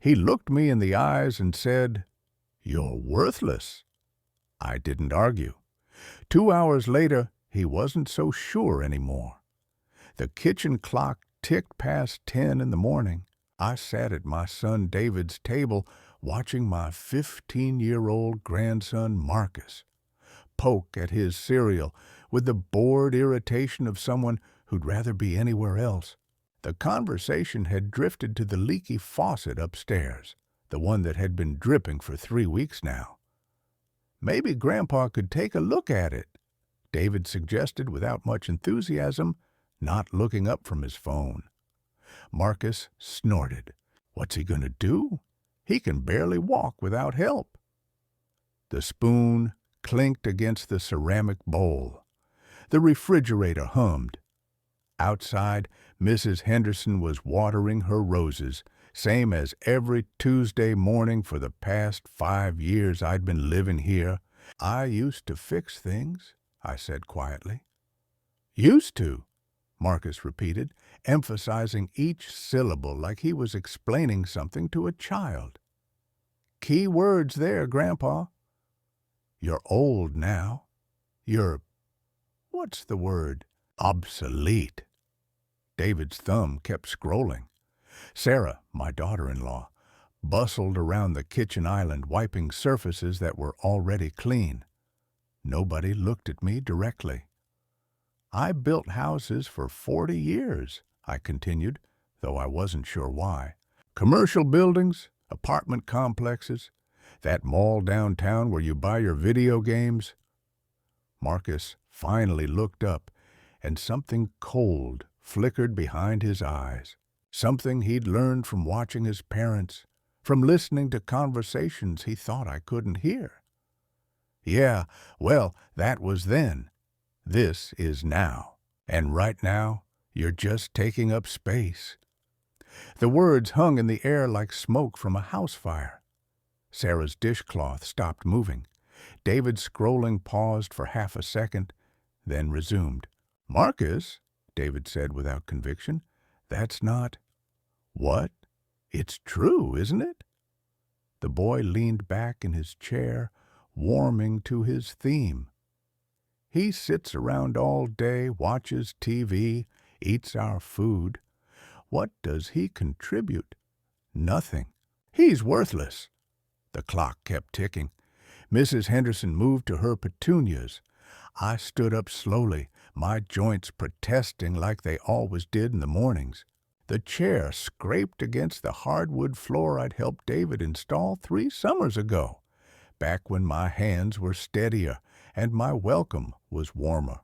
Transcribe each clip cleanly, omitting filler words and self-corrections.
He looked me in the eyes and said, "You're worthless." I didn't argue. 2 hours later, he wasn't so sure anymore. The kitchen clock ticked past 10 in the morning. I sat at my son David's table watching my 15-year-old grandson Marcus poke at his cereal with the bored irritation of someone who'd rather be anywhere else. The conversation had drifted to the leaky faucet upstairs, the one that had been dripping for 3 weeks now. Maybe Grandpa could take a look at it, David suggested without much enthusiasm, not looking up from his phone. Marcus snorted. What's he going to do? He can barely walk without help. The spoon clinked against the ceramic bowl. The refrigerator hummed. Outside, Mrs. Henderson was watering her roses, same as every Tuesday morning for the past 5 years I'd been living here. I used to fix things, I said quietly. Used to, Marcus repeated, emphasizing each syllable like he was explaining something to a child. Key words there, Grandpa. You're old now. You're, what's the word? Obsolete. David's thumb kept scrolling. Sarah, my daughter-in-law, bustled around the kitchen island wiping surfaces that were already clean. Nobody looked at me directly. I built houses for 40 years, I continued, though I wasn't sure why. Commercial buildings, apartment complexes, that mall downtown where you buy your video games. Marcus finally looked up, and something cold flickered behind his eyes, something he'd learned from watching his parents, from listening to conversations he thought I couldn't hear. Yeah, well, that was then. This is now. And right now, you're just taking up space. The words hung in the air like smoke from a house fire. Sarah's dishcloth stopped moving. David's scrolling paused for half a second, then resumed. Marcus, David said without conviction, that's not... What? It's true, isn't it? The boy leaned back in his chair, warming to his theme. He sits around all day, watches TV, eats our food. What does he contribute? Nothing. He's worthless. The clock kept ticking. Mrs. Henderson moved to her petunias. I stood up slowly, my joints protesting like they always did in the mornings. The chair scraped against the hardwood floor I'd helped David install 3 summers ago, back when my hands were steadier and my welcome was warmer.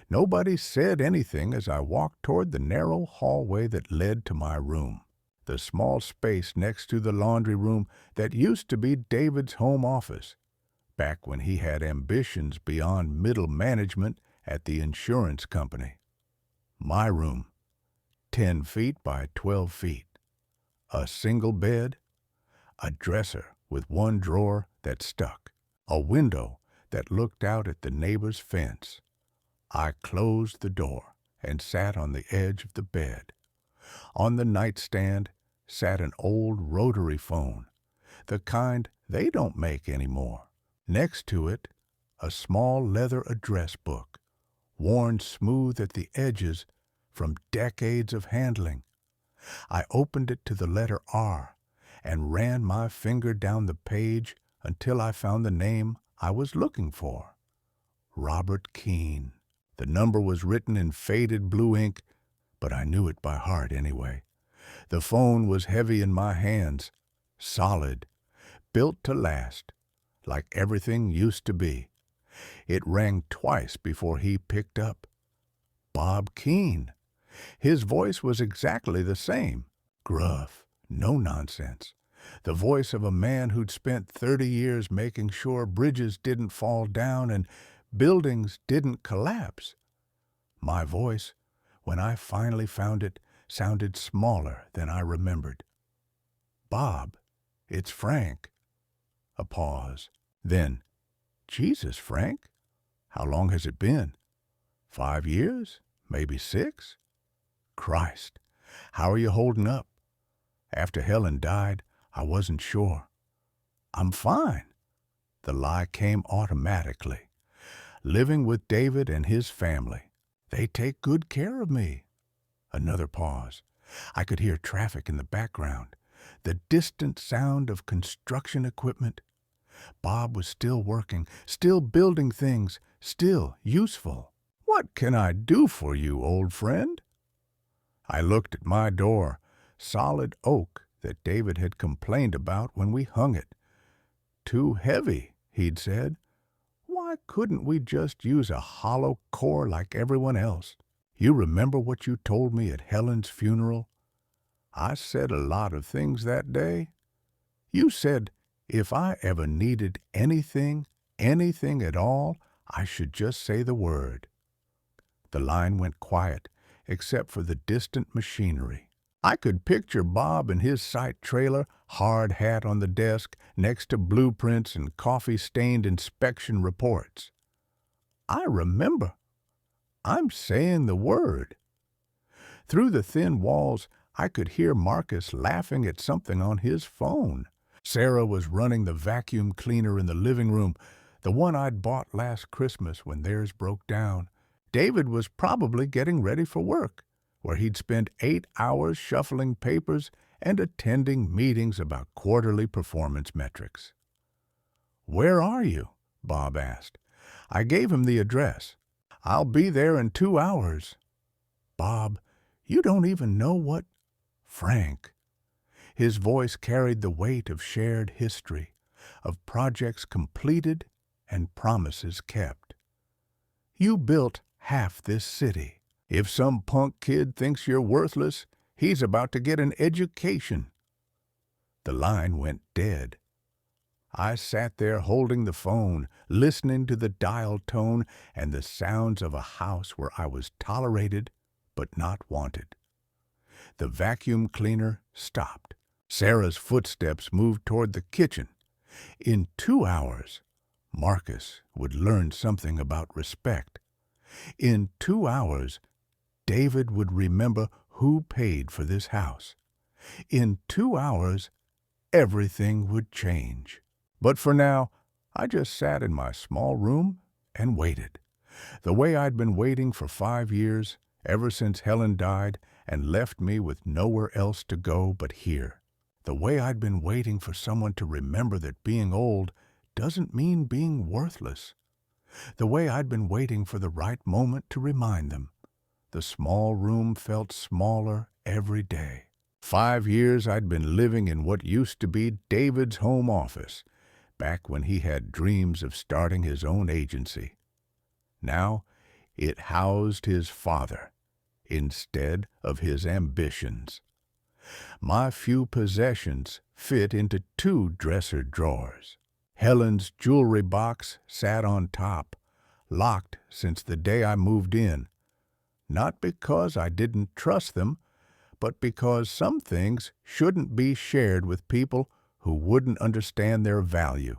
Nobody said anything as I walked toward the narrow hallway that led to my room, the small space next to the laundry room that used to be David's home office, back when he had ambitions beyond middle management at the insurance company. My room, 10 feet by 12 feet. A single bed, a dresser with one drawer that stuck, a window that looked out at the neighbor's fence. I closed the door and sat on the edge of the bed. On the nightstand sat an old rotary phone, the kind they don't make anymore. Next to it, a small leather address book, worn smooth at the edges from decades of handling. I opened it to the letter R and ran my finger down the page until I found the name I was looking for. Robert Keene. The number was written in faded blue ink, but I knew it by heart anyway. The phone was heavy in my hands, solid, built to last, like everything used to be. It rang twice before he picked up. Bob Keene. His voice was exactly the same, gruff, no nonsense. The voice of a man who'd spent 30 years making sure bridges didn't fall down and buildings didn't collapse. My voice, when I finally found it, sounded smaller than I remembered. Bob, it's Frank. A pause. Then, Jesus, Frank, how long has it been? 5 years? Maybe 6? Christ, how are you holding up? After Helen died, I wasn't sure. I'm fine. The lie came automatically. Living with David and his family. They take good care of me. Another pause. I could hear traffic in the background, the distant sound of construction equipment. Bob was still working, still building things, still useful. What can I do for you, old friend? I looked at my door, solid oak that David had complained about when we hung it. Too heavy, he'd said. Why couldn't we just use a hollow core like everyone else? You remember what you told me at Helen's funeral? I said a lot of things that day. You said if I ever needed anything at all, I should just say the word. The line went quiet, except for the distant machinery. I could picture Bob in his site trailer, hard hat on the desk, next to blueprints and coffee-stained inspection reports. I remember. I'm saying the word. Through the thin walls, I could hear Marcus laughing at something on his phone. Sarah was running the vacuum cleaner in the living room, the one I'd bought last Christmas when theirs broke down. David was probably getting ready for work, where he'd spend 8 hours shuffling papers and attending meetings about quarterly performance metrics. Where are you? Bob asked. I gave him the address. I'll be there in 2 hours. Bob, you don't even know what... Frank. His voice carried the weight of shared history, of projects completed and promises kept. You built half this city. If some punk kid thinks you're worthless, he's about to get an education. The line went dead. I sat there holding the phone, listening to the dial tone and the sounds of a house where I was tolerated but not wanted. The vacuum cleaner stopped. Sarah's footsteps moved toward the kitchen. In 2 hours, Marcus would learn something about respect. In 2 hours, David would remember who paid for this house. In 2 hours, everything would change. But for now, I just sat in my small room and waited. The way I'd been waiting for 5 years, ever since Helen died and left me with nowhere else to go but here. The way I'd been waiting for someone to remember that being old doesn't mean being worthless. The way I'd been waiting for the right moment to remind them. The small room felt smaller every day. 5 years I'd been living in what used to be David's home office, back when he had dreams of starting his own agency. Now it housed his father instead of his ambitions. My few possessions fit into 2 dresser drawers. Helen's jewelry box sat on top, locked since the day I moved in. Not because I didn't trust them, but because some things shouldn't be shared with people who wouldn't understand their value.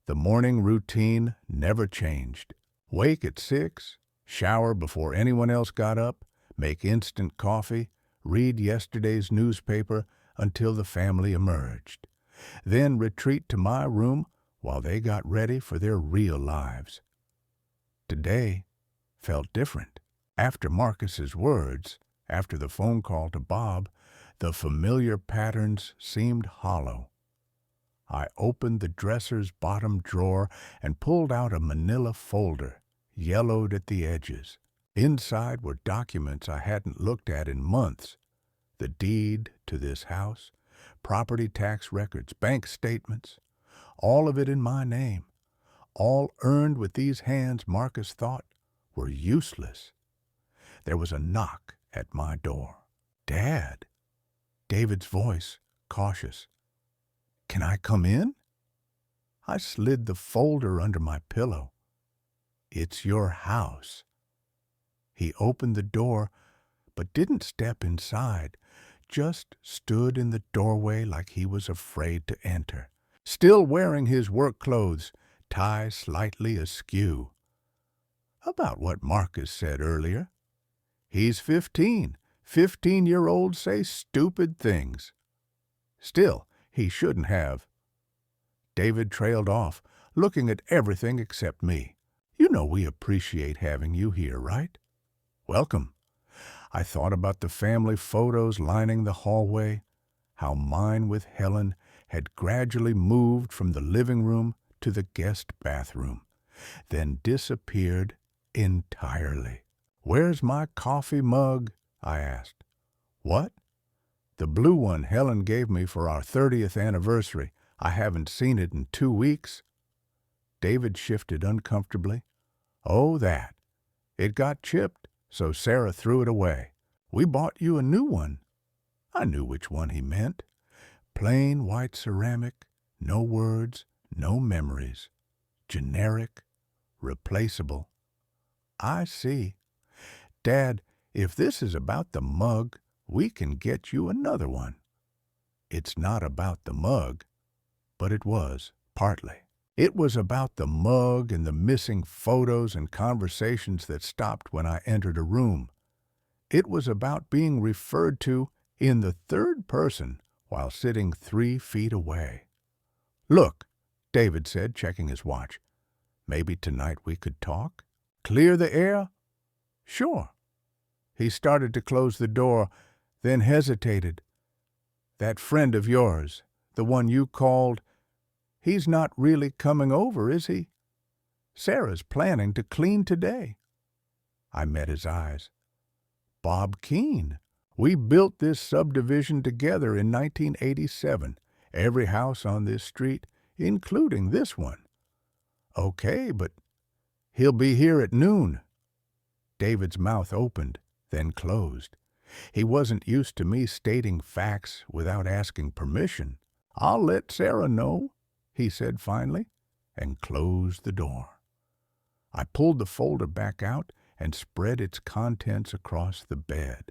The morning routine never changed. Wake at 6, shower before anyone else got up, make instant coffee, read yesterday's newspaper until the family emerged, then retreat to my room while they got ready for their real lives. Today felt different. After Marcus's words, after the phone call to Bob, the familiar patterns seemed hollow. I opened the dresser's bottom drawer and pulled out a manila folder, yellowed at the edges. Inside were documents I hadn't looked at in months. The deed to this house, property tax records, bank statements, all of it in my name, all earned with these hands Marcus thought were useless. There was a knock at my door. Dad, David's voice, cautious. Can I come in? I slid the folder under my pillow. It's your house. He opened the door, but didn't step inside, just stood in the doorway like he was afraid to enter, still wearing his work clothes, tie slightly askew. About what Marcus said earlier. He's 15, 15-year-olds say stupid things. Still, he shouldn't have. David trailed off, looking at everything except me. You know we appreciate having you here, right? Welcome. I thought about the family photos lining the hallway, how mine with Helen had gradually moved from the living room to the guest bathroom, then disappeared entirely. Where's my coffee mug? I asked. What? The blue one Helen gave me for our 30th anniversary. I haven't seen it in 2 weeks. David shifted uncomfortably. Oh, that. It got chipped, so Sarah threw it away. We bought you a new one. I knew which one he meant. Plain white ceramic, no words, no memories. Generic, replaceable. I see. Dad, if this is about the mug, we can get you another one. It's not about the mug, but it was, partly. It was about the mug and the missing photos and conversations that stopped when I entered a room. It was about being referred to in the third person while sitting 3 feet away. Look, David said, checking his watch. Maybe tonight we could talk? Clear the air? Sure. He started to close the door, then hesitated. That friend of yours, the one you called, he's not really coming over, is he? Sarah's planning to clean today. I met his eyes. Bob Keene. We built this subdivision together in 1987, every house on this street, including this one. Okay, but he'll be here at noon. David's mouth opened, then closed. He wasn't used to me stating facts without asking permission. I'll let Sarah know, he said finally, and closed the door. I pulled the folder back out and spread its contents across the bed.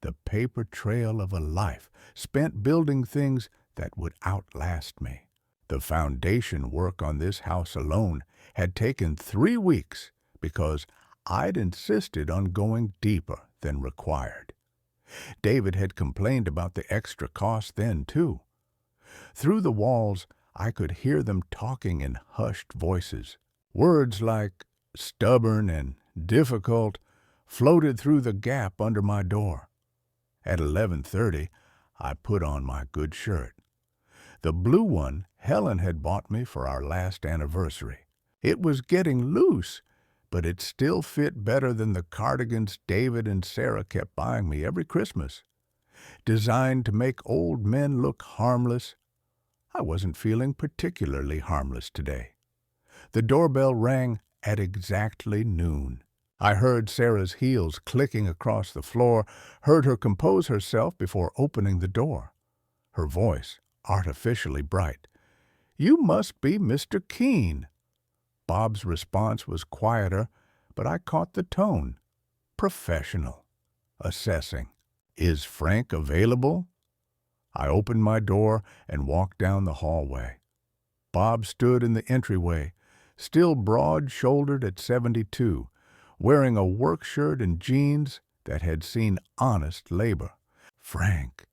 The paper trail of a life spent building things that would outlast me. The foundation work on this house alone had taken 3 weeks because I'd insisted on going deeper than required. David had complained about the extra cost then, too. Through the walls, I could hear them talking in hushed voices. Words like stubborn and difficult floated through the gap under my door. At 11:30, I put on my good shirt. The blue one Helen had bought me for our last anniversary. It was getting loose, but it still fit better than the cardigans David and Sarah kept buying me every Christmas. Designed to make old men look harmless, I wasn't feeling particularly harmless today. The doorbell rang at exactly noon. I heard Sarah's heels clicking across the floor, heard her compose herself before opening the door. Her voice, artificially bright. You must be Mr. Keene. Bob's response was quieter, but I caught the tone. Professional. Assessing. Is Frank available? I opened my door and walked down the hallway. Bob stood in the entryway, still broad-shouldered at 72, wearing a work shirt and jeans that had seen honest labor. Frank.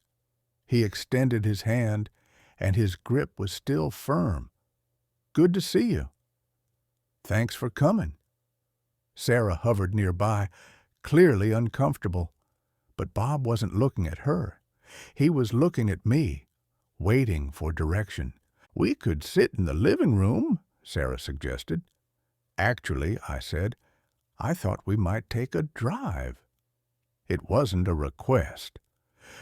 He extended his hand, and his grip was still firm. Good to see you. Thanks for coming. Sarah hovered nearby, clearly uncomfortable, but Bob wasn't looking at her. He was looking at me, waiting for direction. We could sit in the living room, Sarah suggested. Actually, I said, I thought we might take a drive. It wasn't a request.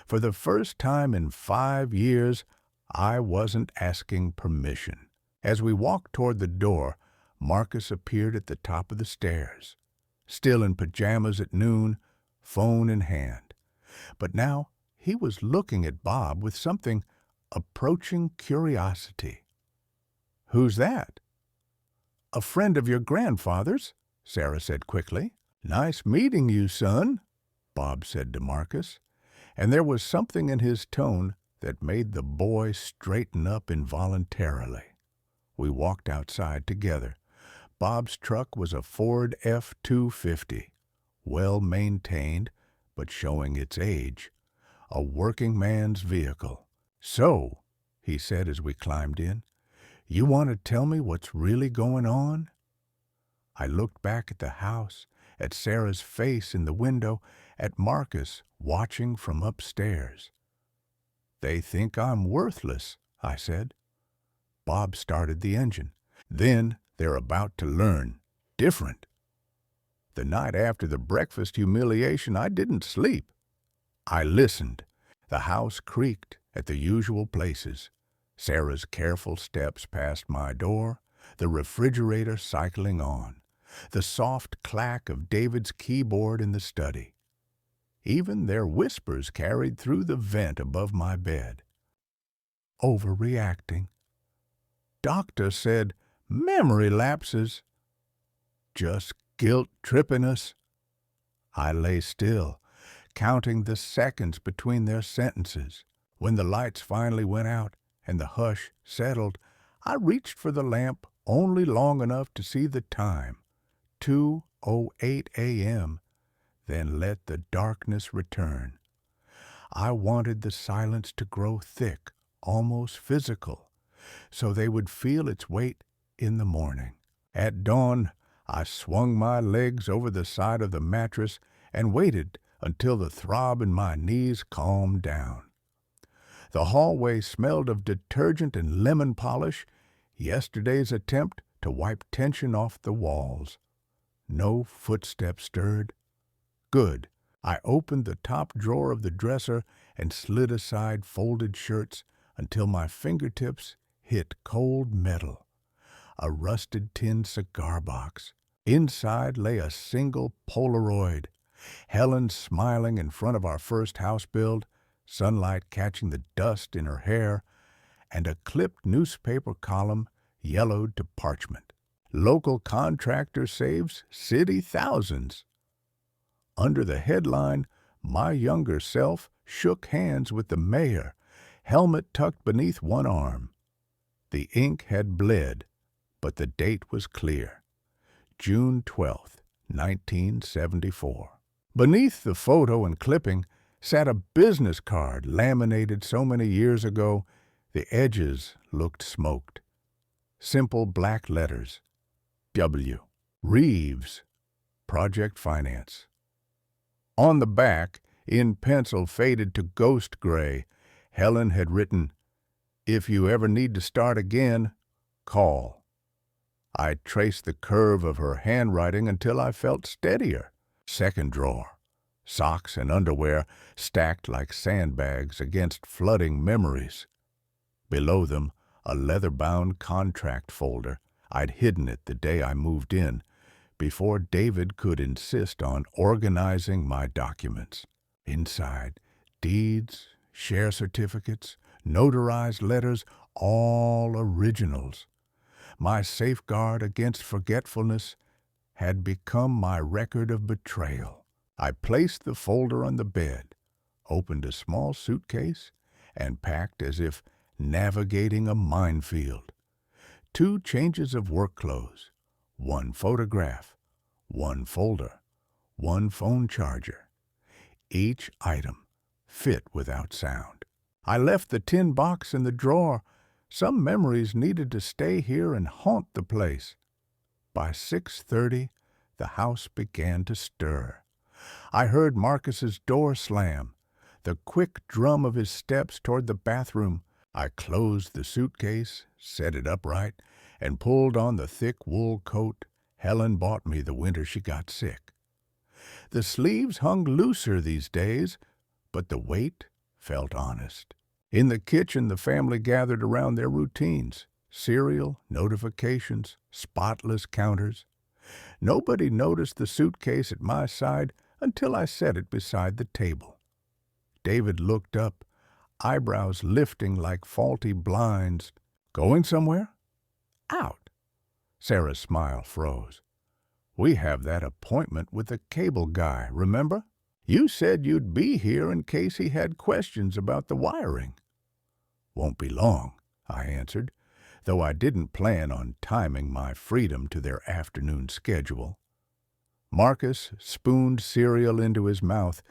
For the first time in 5 years, I wasn't asking permission. As we walked toward the door, Marcus appeared at the top of the stairs, still in pajamas at noon, phone in hand. But now he was looking at Bob with something approaching curiosity. Who's that? A friend of your grandfather's, Sarah said quickly. Nice meeting you, son, Bob said to Marcus, and there was something in his tone that made the boy straighten up involuntarily. We walked outside together. Bob's truck was a Ford F-250, well-maintained, but showing its age. A working man's vehicle. "So," he said as we climbed in, "you want to tell me what's really going on?" I looked back at the house, at Sarah's face in the window, at Marcus watching from upstairs. "They think I'm worthless," I said. Bob started the engine. "Then they're about to learn different." The night after the breakfast humiliation, I didn't sleep. I listened. The house creaked at the usual places. Sarah's careful steps past my door, the refrigerator cycling on, the soft clack of David's keyboard in the study. Even their whispers carried through the vent above my bed. Overreacting. Doctor said memory lapses. Just guilt tripping us. I lay still, counting the seconds between their sentences. When the lights finally went out and the hush settled, I reached for the lamp only long enough to see the time, 2:08 a.m., then let the darkness return. I wanted the silence to grow thick, almost physical, so they would feel its weight in the morning. At dawn, I swung my legs over the side of the mattress and waited until the throb in my knees calmed down. The hallway smelled of detergent and lemon polish, yesterday's attempt to wipe tension off the walls. No footsteps stirred. Good. I opened the top drawer of the dresser and slid aside folded shirts until my fingertips hit cold metal. A rusted tin cigar box. Inside lay a single Polaroid. Helen smiling in front of our first house build, sunlight catching the dust in her hair, and a clipped newspaper column yellowed to parchment. Local contractor saves city thousands. Under the headline, my younger self shook hands with the mayor, helmet tucked beneath one arm. The ink had bled, but the date was clear. June 12th, 1974. Beneath the photo and clipping sat a business card laminated so many years ago the edges looked smoked. Simple black letters. W. Reeves, Project Finance. On the back, in pencil faded to ghost gray, Helen had written, "If you ever need to start again, call." I traced the curve of her handwriting until I felt steadier. Second drawer. Socks and underwear stacked like sandbags against flooding memories. Below them, a leather-bound contract folder. I'd hidden it the day I moved in, before David could insist on organizing my documents. Inside, deeds, share certificates, notarized letters, all originals. My safeguard against forgetfulness had become my record of betrayal. I placed the folder on the bed, opened a small suitcase, and packed as if navigating a minefield. 2 changes of work clothes, 1 photograph, 1 folder, 1 phone charger. Each item fit without sound. I left the tin box in the drawer. Some memories needed to stay here and haunt the place. By 6:30, the house began to stir. I heard Marcus's door slam, the quick drum of his steps toward the bathroom. I closed the suitcase, set it upright, and pulled on the thick wool coat Helen bought me the winter she got sick. The sleeves hung looser these days, but the weight felt honest. In the kitchen, the family gathered around their routines: cereal, notifications, spotless counters. Nobody noticed the suitcase at my side until I set it beside the table. David looked up, eyebrows lifting like faulty blinds. "Going somewhere?" "Out." Sarah's smile froze. "We have that appointment with the cable guy, remember? You said you'd be here in case he had questions about the wiring." "Won't be long," I answered, though I didn't plan on timing my freedom to their afternoon schedule. Marcus spooned cereal into his mouth,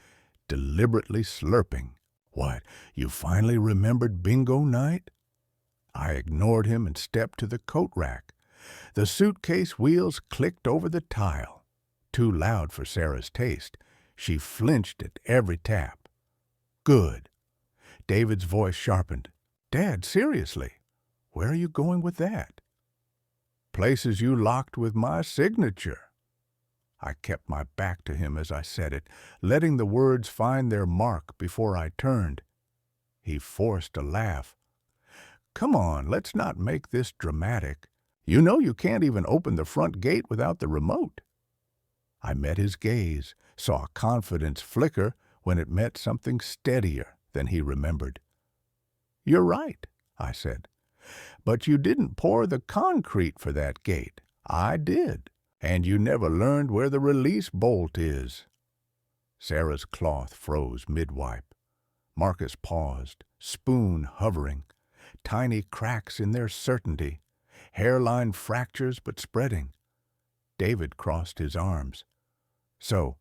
deliberately slurping. "What, you finally remembered bingo night?" I ignored him and stepped to the coat rack. The suitcase wheels clicked over the tile. Too loud for Sarah's taste. She flinched at every tap. "Good." David's voice sharpened. "Dad, seriously, where are you going with that?" "Places you locked with my signature." I kept my back to him as I said it, letting the words find their mark before I turned. He forced a laugh. "Come on, let's not make this dramatic. You know you can't even open the front gate without the remote." I met his gaze, saw confidence flicker when it met something steadier than he remembered. "You're right," I said. "But you didn't pour the concrete for that gate. I did. And you never learned where the release bolt is." Sarah's cloth froze mid-wipe. Marcus paused, spoon hovering, tiny cracks in their certainty, hairline fractures but spreading. David crossed his arms. "So,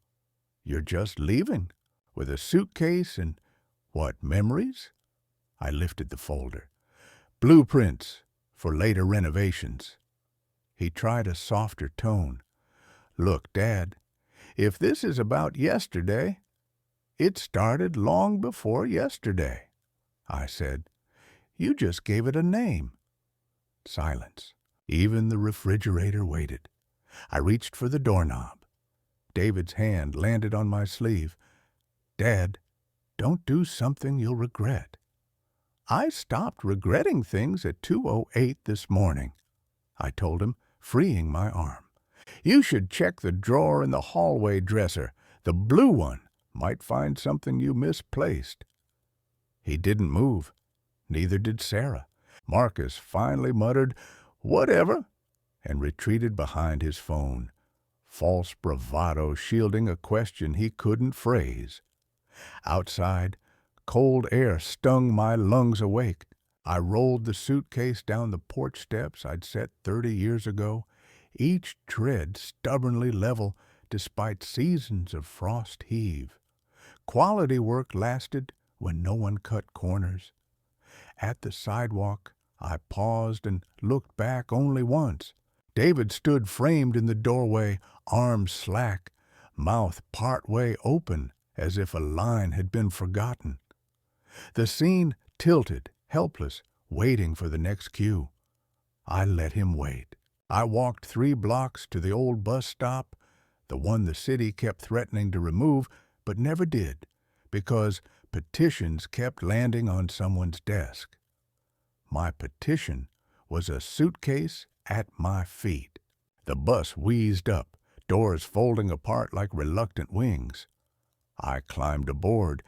you're just leaving, with a suitcase and, what, memories?" I lifted the folder. "Blueprints for later renovations." He tried a softer tone. "Look, Dad, if this is about yesterday, it started long before yesterday," I said. "You just gave it a name." Silence. Even the refrigerator waited. I reached for the doorknob. David's hand landed on my sleeve. "Dad, don't do something you'll regret." "I stopped regretting things at 2:08 this morning," I told him, freeing my arm. "You should check the drawer in the hallway dresser. The blue one might find something you misplaced." He didn't move. Neither did Sarah. Marcus finally muttered, "Whatever," and retreated behind his phone. False bravado shielding a question he couldn't phrase. Outside, cold air stung my lungs awake. I rolled the suitcase down the porch steps I'd set 30 years ago, each tread stubbornly level despite seasons of frost heave. Quality work lasted when no one cut corners. At the sidewalk, I paused and looked back only once. David stood framed in the doorway, arms slack, mouth partway open as if a line had been forgotten. The scene tilted, helpless, waiting for the next cue. I let him wait. I walked 3 blocks to the old bus stop, the one the city kept threatening to remove, but never did, because petitions kept landing on someone's desk. My petition was a suitcase at my feet. The bus wheezed up, doors folding apart like reluctant wings. I climbed aboard,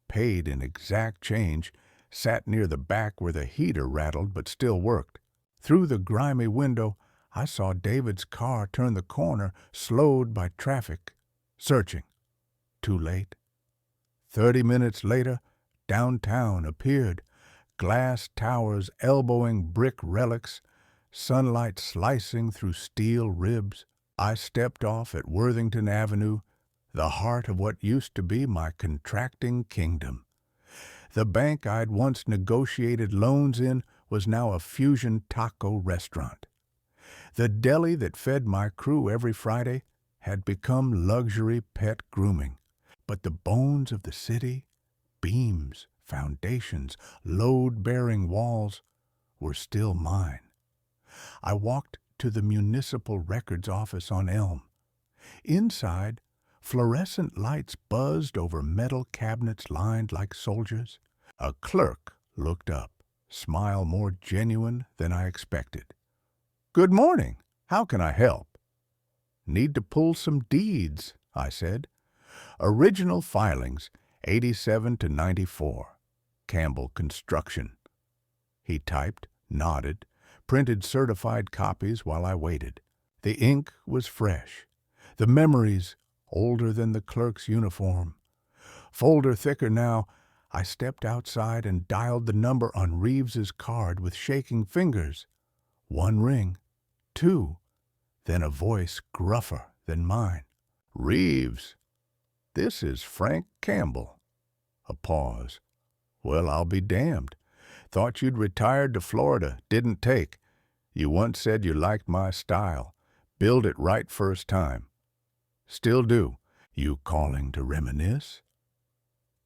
paid in exact change, sat near the back where the heater rattled but still worked. Through the grimy window, I saw David's car turn the corner, slowed by traffic, searching. Too late. 30 minutes later, downtown appeared, glass towers elbowing brick relics, sunlight slicing through steel ribs. I stepped off at Worthington Avenue, the heart of what used to be my contracting kingdom. The bank I'd once negotiated loans in was now a fusion taco restaurant. The deli that fed my crew every Friday had become luxury pet grooming. But the bones of the city, beams, foundations, load-bearing walls, were still mine. I walked to the municipal records office on Elm. Inside, fluorescent lights buzzed over metal cabinets lined like soldiers. A clerk looked up, smile more genuine than I expected. "Good morning. How can I help?" "Need to pull some deeds," I said. "Original filings, 87 to 94. Campbell Construction." He typed, nodded, printed certified copies while I waited. The ink was fresh. The memories older than the clerk's uniform. Folder thicker now, I stepped outside and dialed the number on Reeves's card with shaking fingers. 1 ring, 2, then a voice gruffer than mine. "Reeves." This is Frank Campbell. A pause. Well, I'll be damned. Thought you'd retired to Florida. Didn't take. You once said you liked my style. Build it right first time. Still do. You calling to reminisce?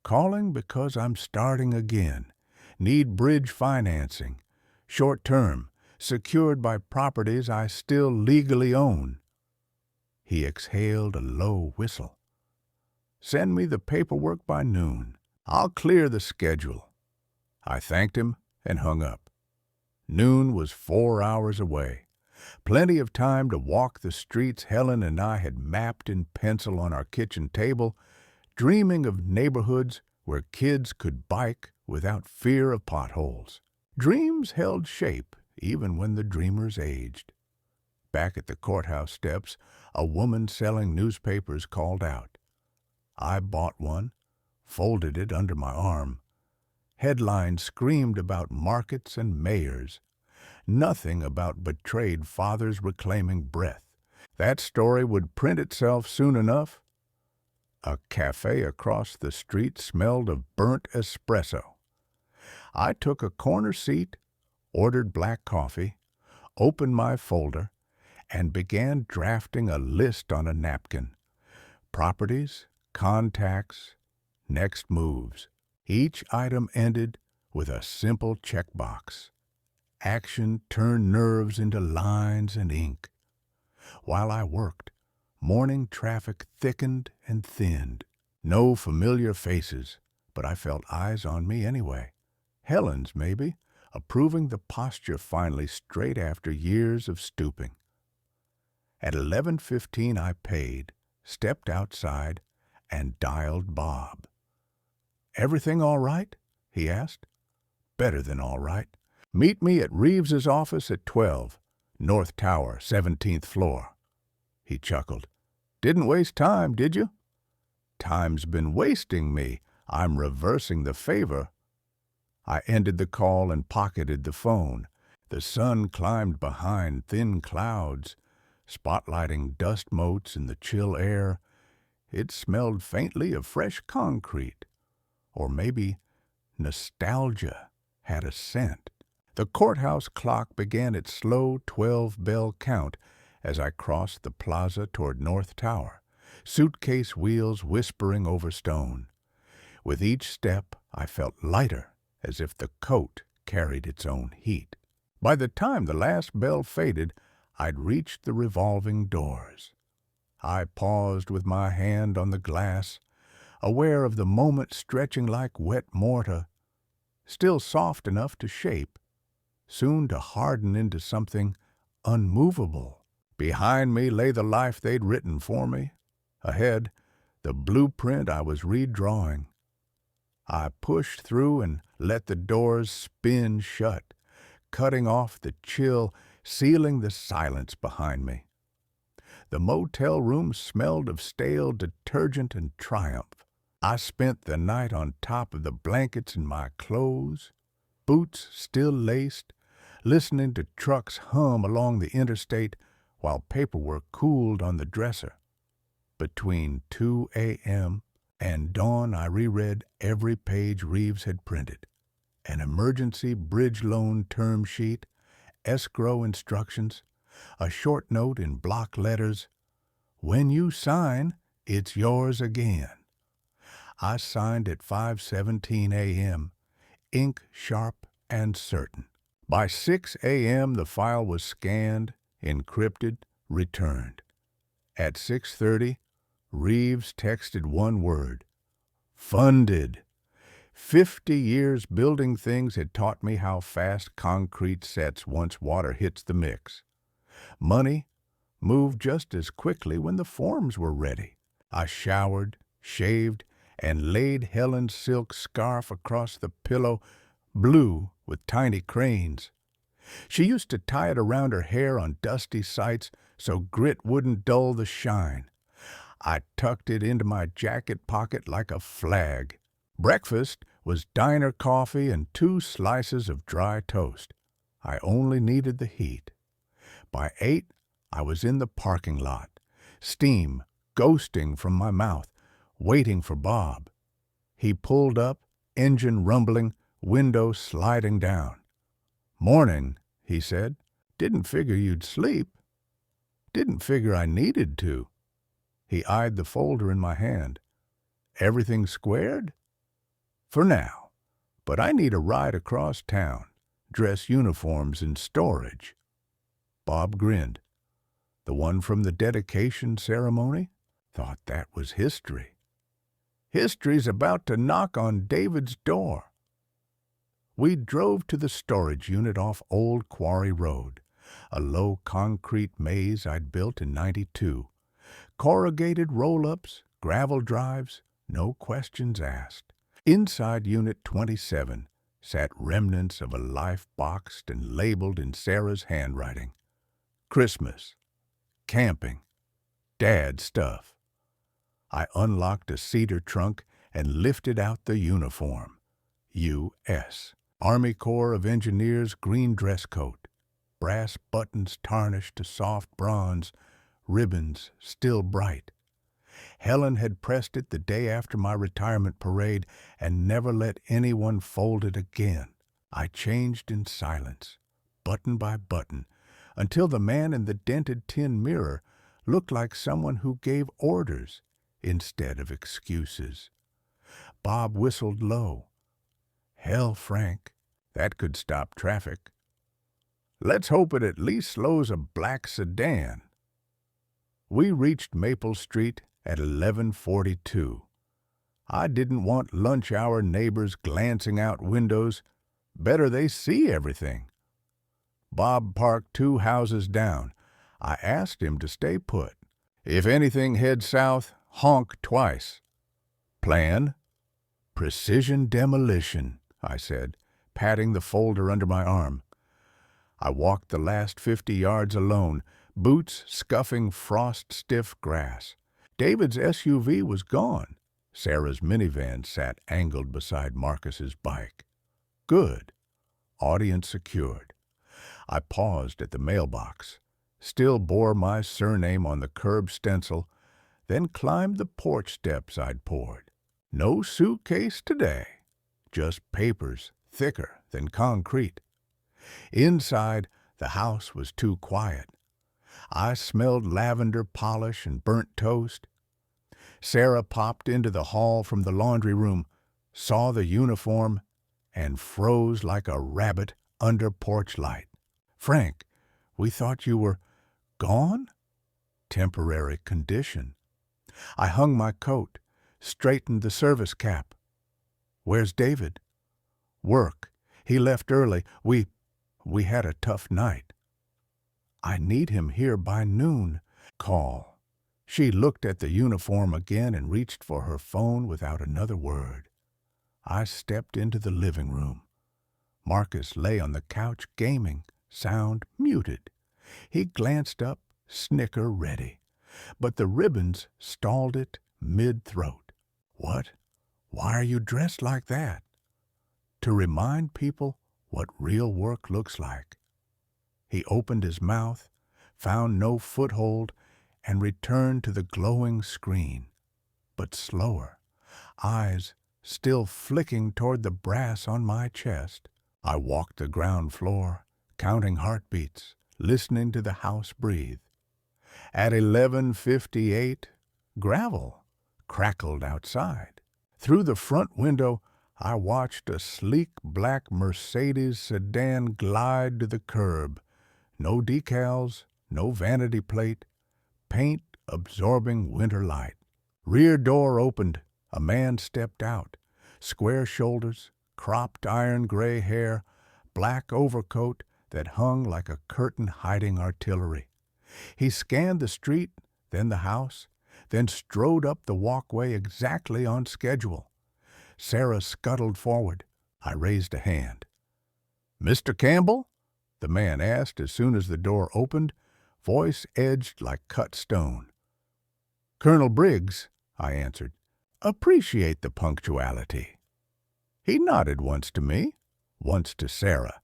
Calling because I'm starting again. Need bridge financing. Short term, secured by properties I still legally own. He exhaled a low whistle. Send me the paperwork by noon. I'll clear the schedule. I thanked him and hung up. Noon was 4 hours away. Plenty of time to walk the streets Helen and I had mapped in pencil on our kitchen table, dreaming of neighborhoods where kids could bike without fear of potholes. Dreams held shape even when the dreamers aged. Back at the courthouse steps, a woman selling newspapers called out. I bought one, folded it under my arm. Headlines screamed about markets and mayors. Nothing about betrayed fathers reclaiming breath. That story would print itself soon enough. A cafe across the street smelled of burnt espresso. I took a corner seat, ordered black coffee, opened my folder, and began drafting a list on a napkin. Properties, contacts, next moves. Each item ended with a simple checkbox. Action turned nerves into lines and ink. While I worked, morning traffic thickened and thinned. No familiar faces, but I felt eyes on me anyway. Helen's, maybe, approving the posture finally straight after years of stooping. At 11:15 I paid, stepped outside, and dialed Bob. Everything all right? He asked. Better than all right. Meet me at Reeves's office at 12, North Tower, 17th floor. He chuckled. Didn't waste time, did you? Time's been wasting me. I'm reversing the favor. I ended the call and pocketed the phone. The sun climbed behind thin clouds, spotlighting dust motes in the chill air. It smelled faintly of fresh concrete. Or maybe nostalgia had a scent. The courthouse clock began its slow 12-bell count as I crossed the plaza toward North Tower, suitcase wheels whispering over stone. With each step, I felt lighter, as if the coat carried its own heat. By the time the last bell faded, I'd reached the revolving doors. I paused with my hand on the glass, aware of the moment stretching like wet mortar, still soft enough to shape, soon to harden into something unmovable. Behind me lay the life they'd written for me. Ahead, the blueprint I was redrawing. I pushed through and let the doors spin shut, cutting off the chill, sealing the silence behind me. The motel room smelled of stale detergent and triumph. I spent the night on top of the blankets in my clothes, boots still laced, listening to trucks hum along the interstate while paperwork cooled on the dresser. Between 2 a.m. and dawn, I reread every page Reeves had printed. An emergency bridge loan term sheet, escrow instructions, a short note in block letters. When you sign, it's yours again. I signed at 5:17 a.m., ink sharp and certain. By 6 a.m. the file was scanned, encrypted, returned. At 6:30, Reeves texted one word: funded. 50 years building things had taught me how fast concrete sets once water hits the mix. Money moved just as quickly when the forms were ready. I showered, shaved, and laid Helen's silk scarf across the pillow, blue with tiny cranes. She used to tie it around her hair on dusty sites so grit wouldn't dull the shine. I tucked it into my jacket pocket like a flag. Breakfast was diner coffee and 2 slices of dry toast. I only needed the heat. By 8, I was in the parking lot, steam ghosting from my mouth, waiting for Bob. He pulled up, engine rumbling, window sliding down. "Morning," he said. "Didn't figure you'd sleep." "Didn't figure I needed to." He eyed the folder in my hand. "Everything squared?" "For now. But I need a ride across town. Dress uniforms in storage." Bob grinned. "The one from the dedication ceremony? Thought that was history." "History's about to knock on David's door." We drove to the storage unit off Old Quarry Road, a low concrete maze I'd built in '92. Corrugated roll-ups, gravel drives, no questions asked. Inside Unit 27 sat remnants of a life boxed and labeled in Sarah's handwriting. Christmas, camping, Dad stuff. I unlocked a cedar trunk and lifted out the uniform. U.S. Army Corps of Engineers green dress coat. Brass buttons tarnished to soft bronze, ribbons still bright. Helen had pressed it the day after my retirement parade and never let anyone fold it again. I changed in silence, button by button, until the man in the dented tin mirror looked like someone who gave orders instead of excuses. Bob whistled low. "Hell, Frank, that could stop traffic." "Let's hope it at least slows a black sedan." We reached Maple Street at 11:42. I didn't want lunch hour neighbors glancing out windows. Better they see everything. Bob parked 2 houses down. I asked him to stay put. "If anything heads south, honk twice." "Plan?" "Precision demolition," I said, patting the folder under my arm. I walked the last 50 yards alone, boots scuffing frost-stiff grass. David's SUV was gone. Sarah's minivan sat angled beside Marcus's bike. Good. Audience secured. I paused at the mailbox, still bore my surname on the curb stencil, then climbed the porch steps I'd poured. No suitcase today, just papers thicker than concrete. Inside, the house was too quiet. I smelled lavender polish and burnt toast. Sarah popped into the hall from the laundry room, saw the uniform, and froze like a rabbit under porch light. "Frank, we thought you were gone?" "Temporary condition." I hung my coat, straightened the service cap. "Where's David?" "Work. He left early. We had a tough night." "I need him here by noon." "Call." She looked at the uniform again and reached for her phone without another word. I stepped into the living room. Marcus lay on the couch gaming, sound muted. He glanced up, snicker ready, but the ribbons stalled it mid-throat. "What? Why are you dressed like that?" "To remind people what real work looks like." He opened his mouth, found no foothold, and returned to the glowing screen, but slower, eyes still flicking toward the brass on my chest. I walked the ground floor, counting heartbeats, listening to the house breathe. At 11:58, gravel crackled outside. Through the front window, I watched a sleek black Mercedes sedan glide to the curb. No decals, no vanity plate, paint absorbing winter light. Rear door opened. A man stepped out. Square shoulders, cropped iron gray hair, black overcoat that hung like a curtain hiding artillery. He scanned the street, then the house, then strode up the walkway exactly on schedule. Sarah scuttled forward. I raised a hand. "Mr. Campbell?" the man asked as soon as the door opened, voice edged like cut stone. "Colonel Briggs," I answered. "Appreciate the punctuality." He nodded once to me, once to Sarah,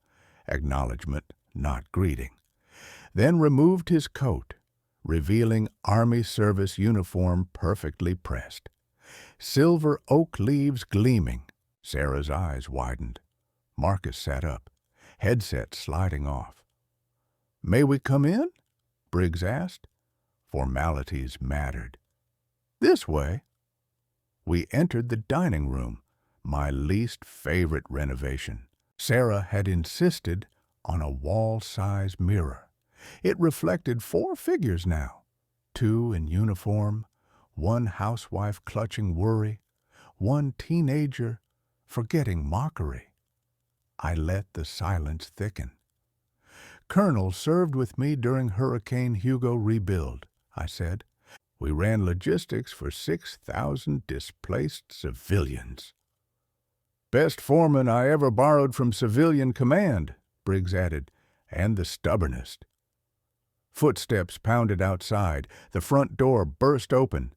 acknowledgment, not greeting, then removed his coat, revealing Army service uniform perfectly pressed. silver oak leaves gleaming. Sarah's eyes widened. Marcus sat up, headset sliding off. "May we come in?" Briggs asked. Formalities mattered. "This way." We entered the dining room, my least favorite renovation. Sarah had insisted on a wall-size mirror. It reflected 4 figures now, 2 in uniform, 1 housewife clutching worry, 1 teenager forgetting mockery. I let the silence thicken. "Colonel served with me during Hurricane Hugo rebuild," I said. "We ran logistics for 6,000 displaced civilians." "Best foreman I ever borrowed from civilian command," Briggs added, "and the stubbornest." Footsteps pounded outside. The front door burst open.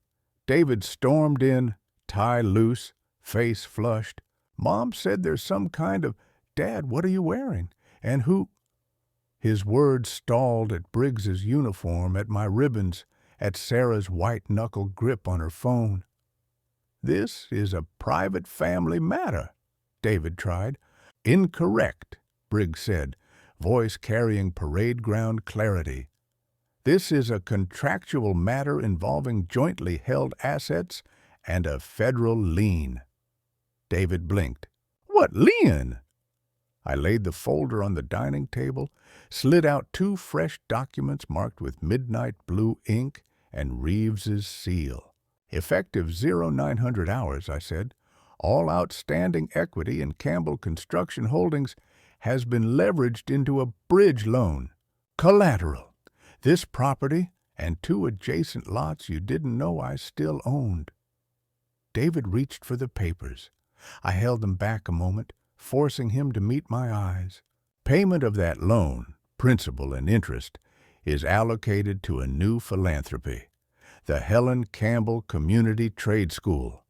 David stormed in, tie loose, face flushed. "Mom said there's some kind of— Dad, what are you wearing? And who—" His words stalled at Briggs's uniform, at my ribbons, at Sarah's white-knuckle grip on her phone. "This is a private family matter," David tried. "Incorrect," Briggs said, voice carrying parade ground clarity. "This is a contractual matter involving jointly held assets and a federal lien." David blinked. "What lien?" I laid the folder on the dining table, slid out 2 fresh documents marked with midnight blue ink and Reeves's seal. "Effective 0900 hours," I said. "All outstanding equity in Campbell Construction Holdings has been leveraged into a bridge loan. Collateral. This property and 2 adjacent lots you didn't know I still owned." David reached for the papers. I held them back a moment, forcing him to meet my eyes. "Payment of that loan, principal and interest, is allocated to a new philanthropy, the Helen Campbell Community Trade School.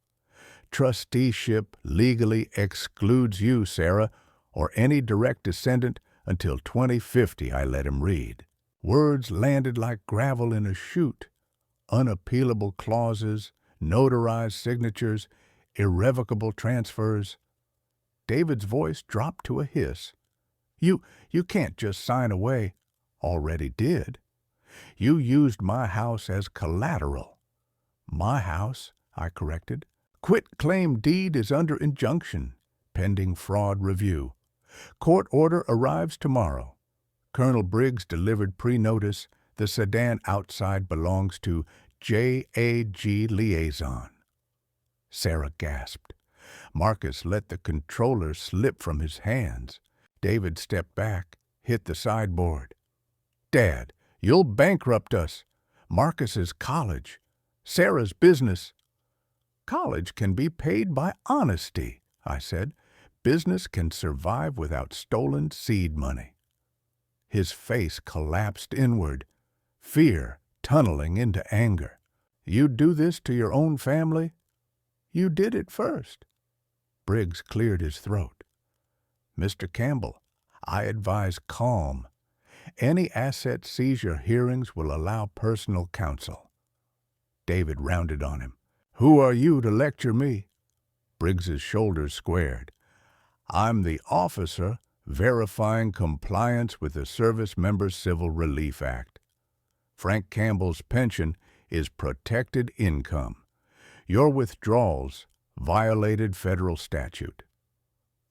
Trusteeship legally excludes you, Sarah, or any direct descendant until 2050, I let him read. Words landed like gravel in a chute. Unappealable clauses, notarized signatures, irrevocable transfers. David's voice dropped to a hiss. You can't just sign away." "Already did. You used my house as collateral." "My house," I corrected. "Quit-claim deed is under injunction, pending fraud review. Court order arrives tomorrow. Colonel Briggs delivered pre-notice. The sedan outside belongs to JAG Liaison." Sarah gasped. Marcus let the controller slip from his hands. David stepped back, hit the sideboard. "Dad, you'll bankrupt us. Marcus's college. Sarah's business." "College can be paid by honesty," I said. "Business can survive without stolen seed money." His face collapsed inward, fear tunneling into anger. "You'd do this to your own family? You did it first." Briggs cleared his throat. "Mr. Campbell, I advise calm. Any asset seizure hearings will allow personal counsel." David rounded on him. "Who are you to lecture me?" Briggs's shoulders squared. "I'm the officer verifying compliance with the Service Members Civil Relief Act. Frank Campbell's pension is protected income. Your withdrawals violated federal statute."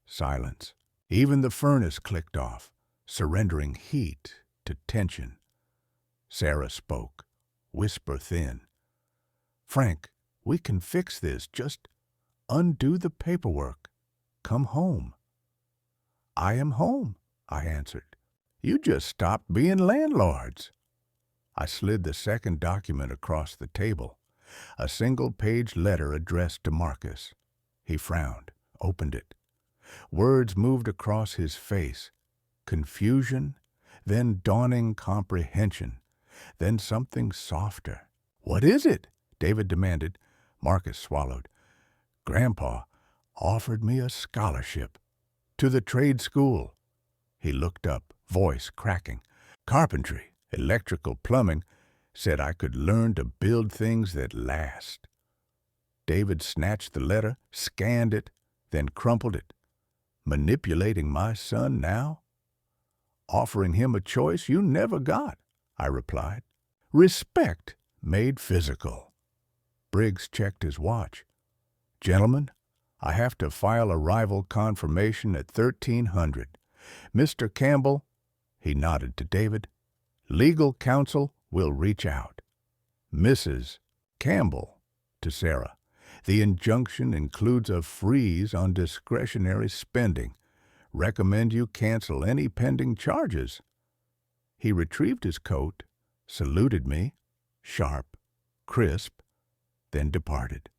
Silence. Even the furnace clicked off, surrendering heat to tension. Sarah spoke, whisper thin. "Frank, we can fix this. Just undo the paperwork. Come home." "I am home," I answered. "You just stopped being landlords." I slid the second document across the table, a single-page letter addressed to Marcus. He frowned, opened it. Words moved across his face. Confusion, then dawning comprehension, then something softer. "What is it?" David demanded. Marcus swallowed. "Grandpa offered me a scholarship to the trade school." He looked up, voice cracking. "Carpentry, electrical, plumbing, said I could learn to build things that last." David snatched the letter, scanned it, then crumpled it. Manipulating my son now? Offering him a choice you never got, I replied. Respect made physical. Briggs checked his watch. Gentlemen, I have to file arrival confirmation at 1300. Mr. Campbell, he nodded to David, legal counsel will reach out. Mrs. Campbell, to Sarah, the injunction includes a freeze on discretionary spending. Recommend you cancel any pending charges. He retrieved his coat, saluted me, sharp, crisp, then departed.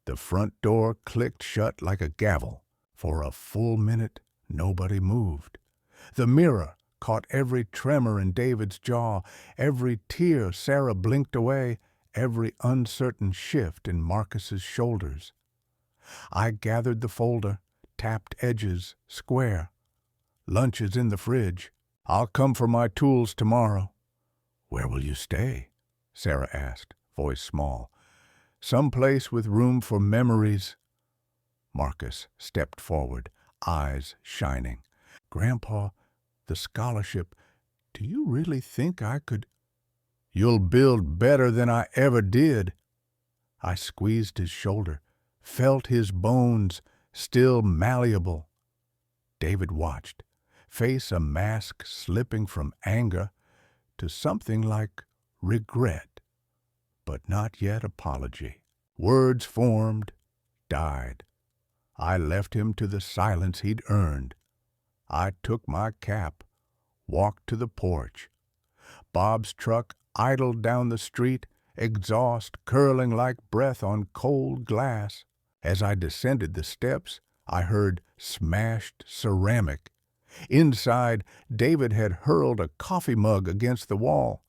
The front door clicked shut like a gavel. For a full minute, nobody moved. The mirror caught every tremor in David's jaw, every tear Sarah blinked away, every uncertain shift in Marcus's shoulders. I gathered the folder, tapped edges, square. Lunch is in the fridge. I'll come for my tools tomorrow. Where will you stay? Sarah asked, voice small. Some place with room for memories. Marcus stepped forward, eyes shining. Grandpa, the scholarship, do you really think I could? You'll build better than I ever did. I squeezed his shoulder, felt his bones, still malleable. David watched, face a mask slipping from anger to something like regret, but not yet apology. Words formed, died. I left him to the silence he'd earned. I took my cap, walked to the porch. Bob's truck idled down the street, exhaust curling like breath on cold glass. As I descended the steps, I heard smashed ceramic. Inside, David had hurled a coffee mug against the wall.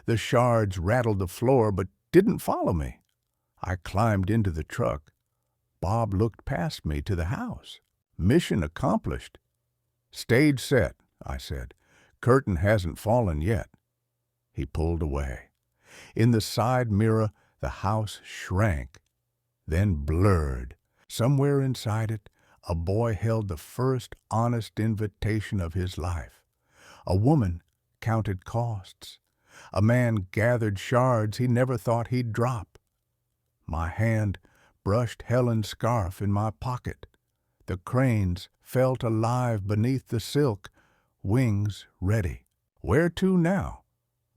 The shards rattled the floor but didn't follow me. I climbed into the truck. Bob looked past me to the house. Mission accomplished. Stage set, I said. Curtain hasn't fallen yet. He pulled away. In the side mirror, the house shrank, then blurred. Somewhere inside it, a boy held the first honest invitation of his life. A woman counted costs. A man gathered shards he never thought he'd drop. My hand brushed Helen's scarf in my pocket. The cranes felt alive beneath the silk, wings ready. Where to now?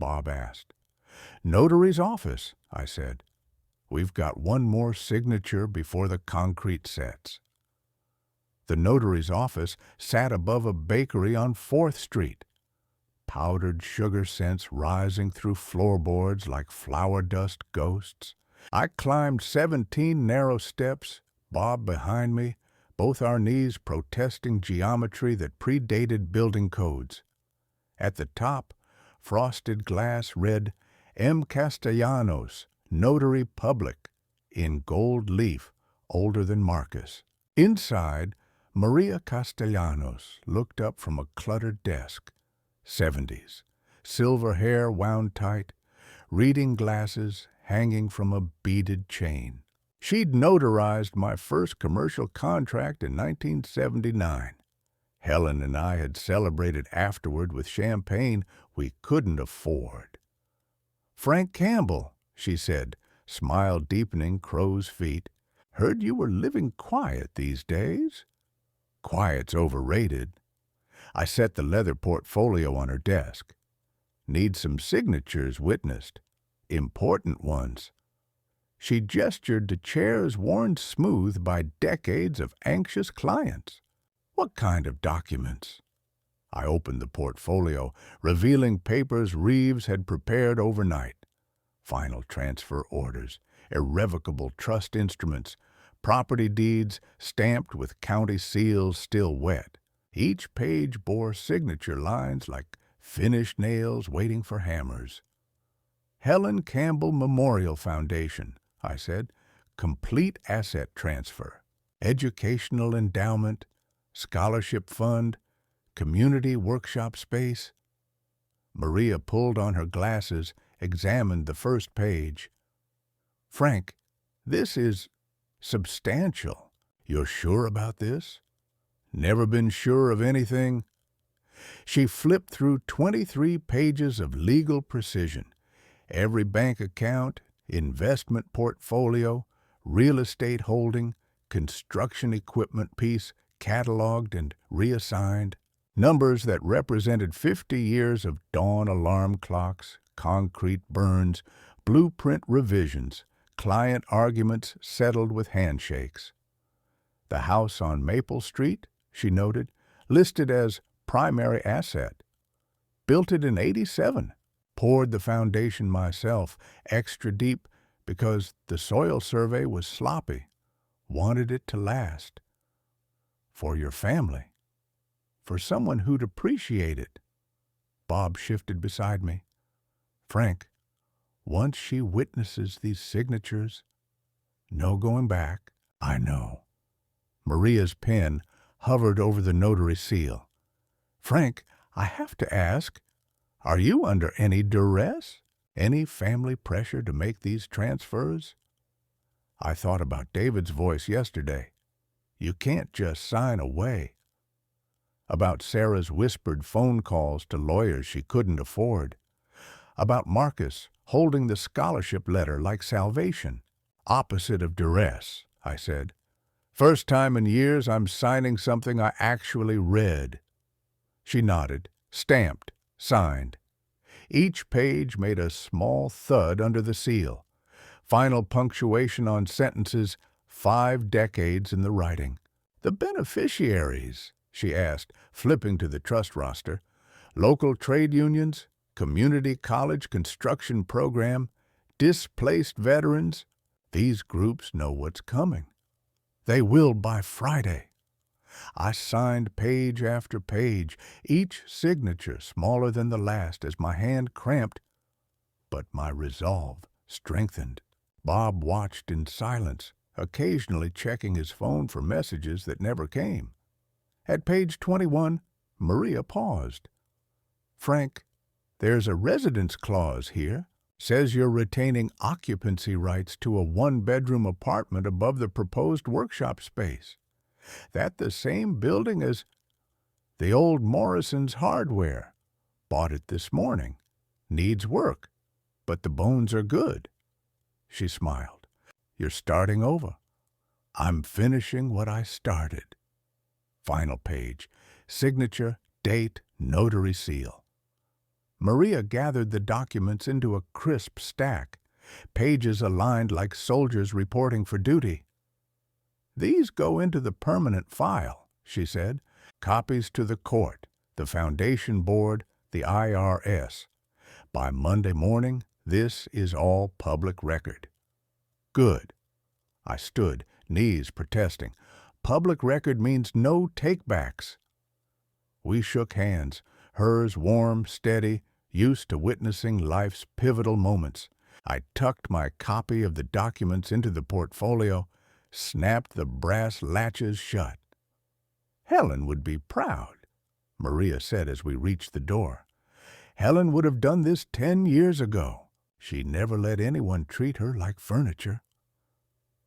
Bob asked. Notary's office, I said. We've got one more signature before the concrete sets. The notary's office sat above a bakery on 4th Street. Powdered sugar scents rising through floorboards like flour dust ghosts. I climbed 17 narrow steps, Bob behind me, both our knees protesting geometry that predated building codes. At the top, frosted glass read, M. Castellanos, Notary Public, in gold leaf, older than Marcus. Inside, Maria Castellanos looked up from a cluttered desk. 70s, silver hair wound tight, reading glasses hanging from a beaded chain. She'd notarized my first commercial contract in 1979. Helen and I had celebrated afterward with champagne we couldn't afford. Frank Campbell, she said, smile deepening crow's feet. Heard you were living quiet these days. Quiet's overrated. I set the leather portfolio on her desk. Need some signatures witnessed. Important ones. She gestured to chairs worn smooth by decades of anxious clients. What kind of documents? I opened the portfolio, revealing papers Reeves had prepared overnight. Final transfer orders, irrevocable trust instruments, property deeds stamped with county seals still wet. Each page bore signature lines like finished nails waiting for hammers. Helen Campbell Memorial Foundation, I said. Complete asset transfer. Educational endowment, scholarship fund, community workshop space. Maria pulled on her glasses, examined the first page. Frank, This is substantial. You're sure about this? Never been sure of anything? She flipped through 23 pages of legal precision. Every bank account, investment portfolio, real estate holding, construction equipment piece cataloged and reassigned. Numbers that represented 50 years of dawn alarm clocks, concrete burns, blueprint revisions, client arguments settled with handshakes. The house on Maple Street, she noted, listed as primary asset. Built it in '87. Poured the foundation myself, extra deep, because the soil survey was sloppy. Wanted it to last. For your family. For someone who'd appreciate it. Bob shifted beside me. Frank, once she witnesses these signatures, no going back. I know. Maria's pen hovered over the notary seal. Frank, I have to ask, are you under any duress? Any family pressure to make these transfers? I thought about David's voice yesterday. You can't just sign away. About Sarah's whispered phone calls to lawyers she couldn't afford. About Marcus holding the scholarship letter like salvation. Opposite of duress, I said. First time in years I'm signing something I actually read. She nodded, stamped, signed. Each page made a small thud under the seal. Final punctuation on sentences 5 decades in the writing. The beneficiaries, she asked, flipping to the trust roster. Local trade unions, community college construction program, displaced veterans. These groups know what's coming. They will by Friday. I signed page after page, each signature smaller than the last as my hand cramped, but my resolve strengthened. Bob watched in silence, occasionally checking his phone for messages that never came. At page 21, Maria paused. Frank, there's a residence clause here. Says you're retaining occupancy rights to a 1-bedroom apartment above the proposed workshop space. That the same building as the old Morrison's Hardware. Bought it this morning. Needs work, but the bones are good. She smiled. You're starting over. I'm finishing what I started. Final page. Signature, date, notary seal. Maria gathered the documents into a crisp stack, pages aligned like soldiers reporting for duty. These go into the permanent file, she said. Copies to the court, the foundation board, the IRS. By Monday morning, this is all public record. Good. I stood, knees protesting. Public record means no takebacks. We shook hands, hers warm, steady, used to witnessing life's pivotal moments. I tucked my copy of the documents into the portfolio, snapped the brass latches shut. Helen would be proud, Maria said as we reached the door. Helen would have done this 10 years ago. She never let anyone treat her like furniture.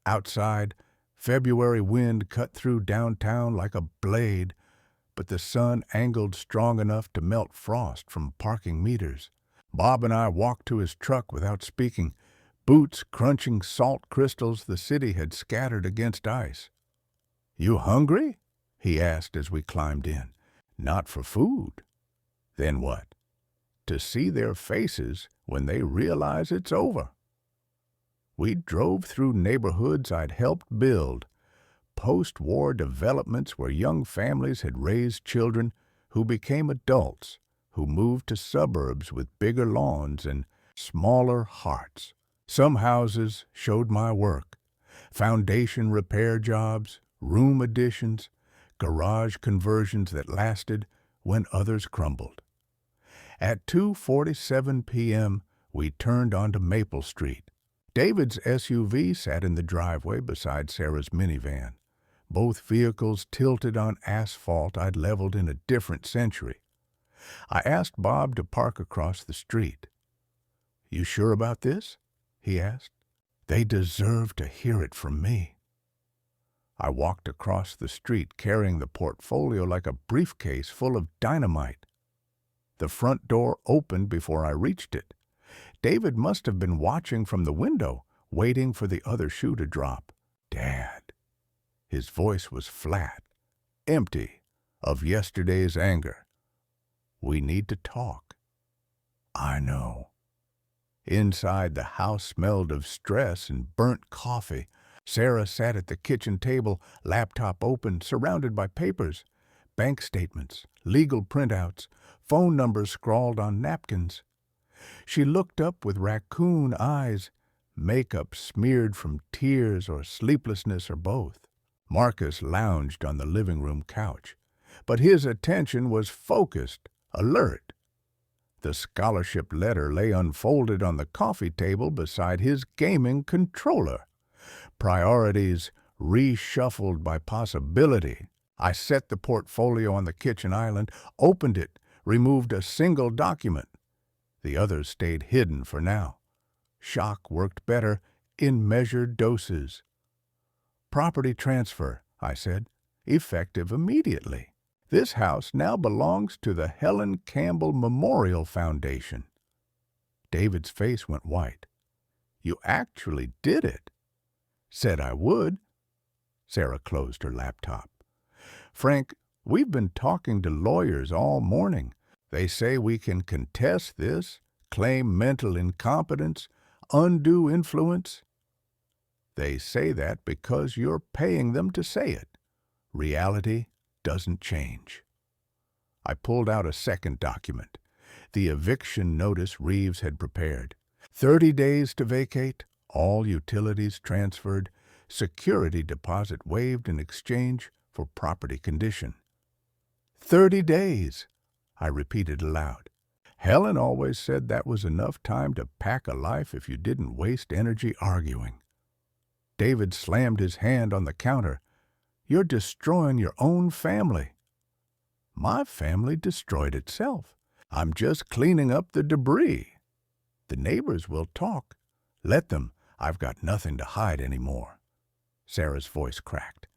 Outside, February wind cut through downtown like a blade, but the sun angled strong enough to melt frost from parking meters. Bob and I walked to his truck without speaking, boots crunching salt crystals the city had scattered against ice. You hungry? He asked as we climbed in. Not for food. Then what? To see their faces when they realize it's over. We drove through neighborhoods I'd helped build, post-war developments where young families had raised children who became adults, who moved to suburbs with bigger lawns and smaller hearts. Some houses showed my work, foundation repair jobs, room additions, garage conversions that lasted when others crumbled. At 2:47 p.m., we turned onto Maple Street. David's SUV sat in the driveway beside Sarah's minivan. Both vehicles tilted on asphalt I'd leveled in a different century. I asked Bob to park across the street. You sure about this? He asked. They deserve to hear it from me. I walked across the street carrying the portfolio like a briefcase full of dynamite. The front door opened before I reached it. David must have been watching from the window, waiting for the other shoe to drop. "Dad." His voice was flat, empty of yesterday's anger. "We need to talk." "I know." Inside, the house smelled of stress and burnt coffee. Sarah sat at the kitchen table, laptop open, surrounded by papers, bank statements, legal printouts, phone numbers scrawled on napkins. She looked up with raccoon eyes, makeup smeared from tears or sleeplessness or both. Marcus lounged on the living room couch, but his attention was focused, alert. The scholarship letter lay unfolded on the coffee table beside his gaming controller. Priorities reshuffled by possibility. I set the portfolio on the kitchen island, opened it, removed a single document. The others stayed hidden for now. Shock worked better in measured doses. "Property transfer," I said, "effective immediately. This house now belongs to the Helen Campbell Memorial Foundation." David's face went white. "You actually did it." "Said I would." Sarah closed her laptop. "Frank, we've been talking to lawyers all morning. They say we can contest this, claim mental incompetence, undue influence." "They say that because you're paying them to say it. Reality doesn't change." I pulled out a second document, the eviction notice Reeves had prepared. 30 days to vacate, all utilities transferred, security deposit waived in exchange for property condition. 30 days, I repeated aloud. Helen always said that was enough time to pack a life if you didn't waste energy arguing. David slammed his hand on the counter. "You're destroying your own family." "My family destroyed itself. I'm just cleaning up the debris. The neighbors will talk. Let them. I've got nothing to hide anymore." Sarah's voice cracked.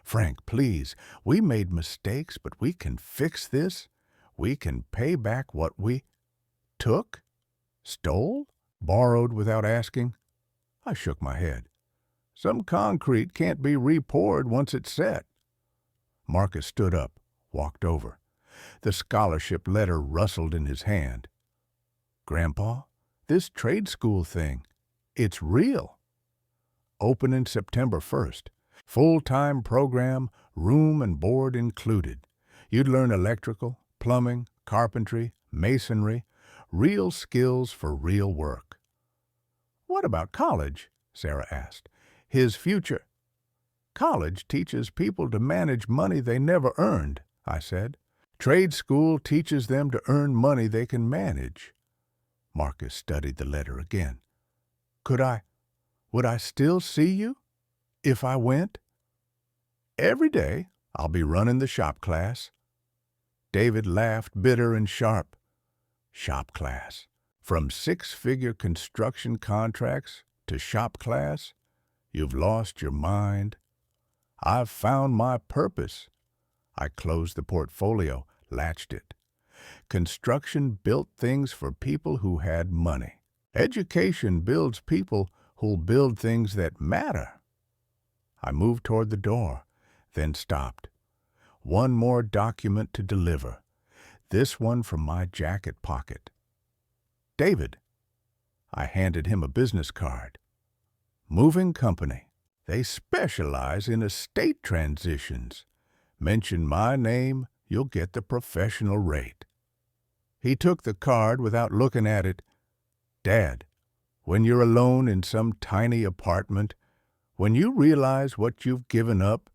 "Frank, please, we made mistakes, but we can fix this. We can pay back what we took, stole, borrowed without asking." I shook my head. "Some concrete can't be repoured once it's set." Marcus stood up, walked over. The scholarship letter rustled in his hand. "Grandpa, this trade school thing, it's real. Opening September 1st. Full-time program, room and board included. You'd learn electrical, plumbing, carpentry, masonry, real skills for real work." "What about college?" Sarah asked. "His future." "College teaches people to manage money they never earned," I said. "Trade school teaches them to earn money they can manage." Marcus studied the letter again. Would I still see you if I went?" "Every day. I'll be running the shop class." David laughed, bitter and sharp. "Shop class. From 6-figure construction contracts to shop class? You've lost your mind." "I've found my purpose." I closed the portfolio, latched it. Construction built things for people who had money. Education builds people who'll build things that matter. I moved toward the door, then stopped. One more document to deliver, this one from my jacket pocket. "David." I handed him a business card. "Moving company. They specialize in estate transitions. Mention my name, you'll get the professional rate." He took the card without looking at it. "Dad, when you're alone in some tiny apartment, when you realize what you've given up—"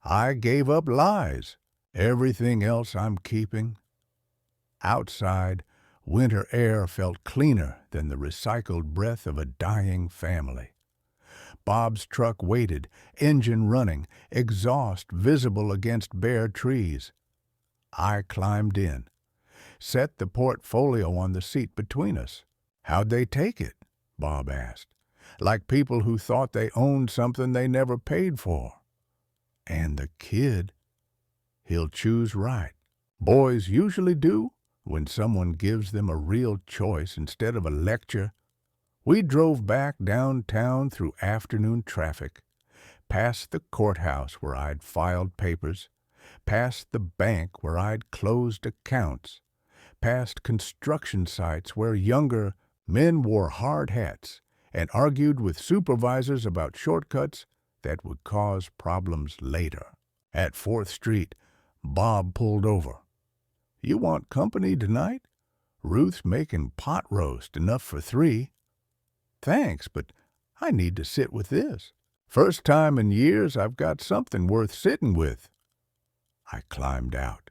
"I gave up lies. Everything else I'm keeping." Outside, winter air felt cleaner than the recycled breath of a dying family. Bob's truck waited, engine running, exhaust visible against bare trees. I climbed in, set the portfolio on the seat between us. "How'd they take it?" Bob asked. like people who thought they owned something they never paid for. And the kid, he'll choose right. Boys usually do when someone gives them a real choice instead of a lecture. We drove back downtown through afternoon traffic, past the courthouse where I'd filed papers, past the bank where I'd closed accounts, past construction sites where younger men wore hard hats and argued with supervisors about shortcuts that would cause problems later. At 4th Street, Bob pulled over. "You want company tonight? Ruth's making pot roast enough for 3. "Thanks, but I need to sit with this. First time in years I've got something worth sitting with." I climbed out,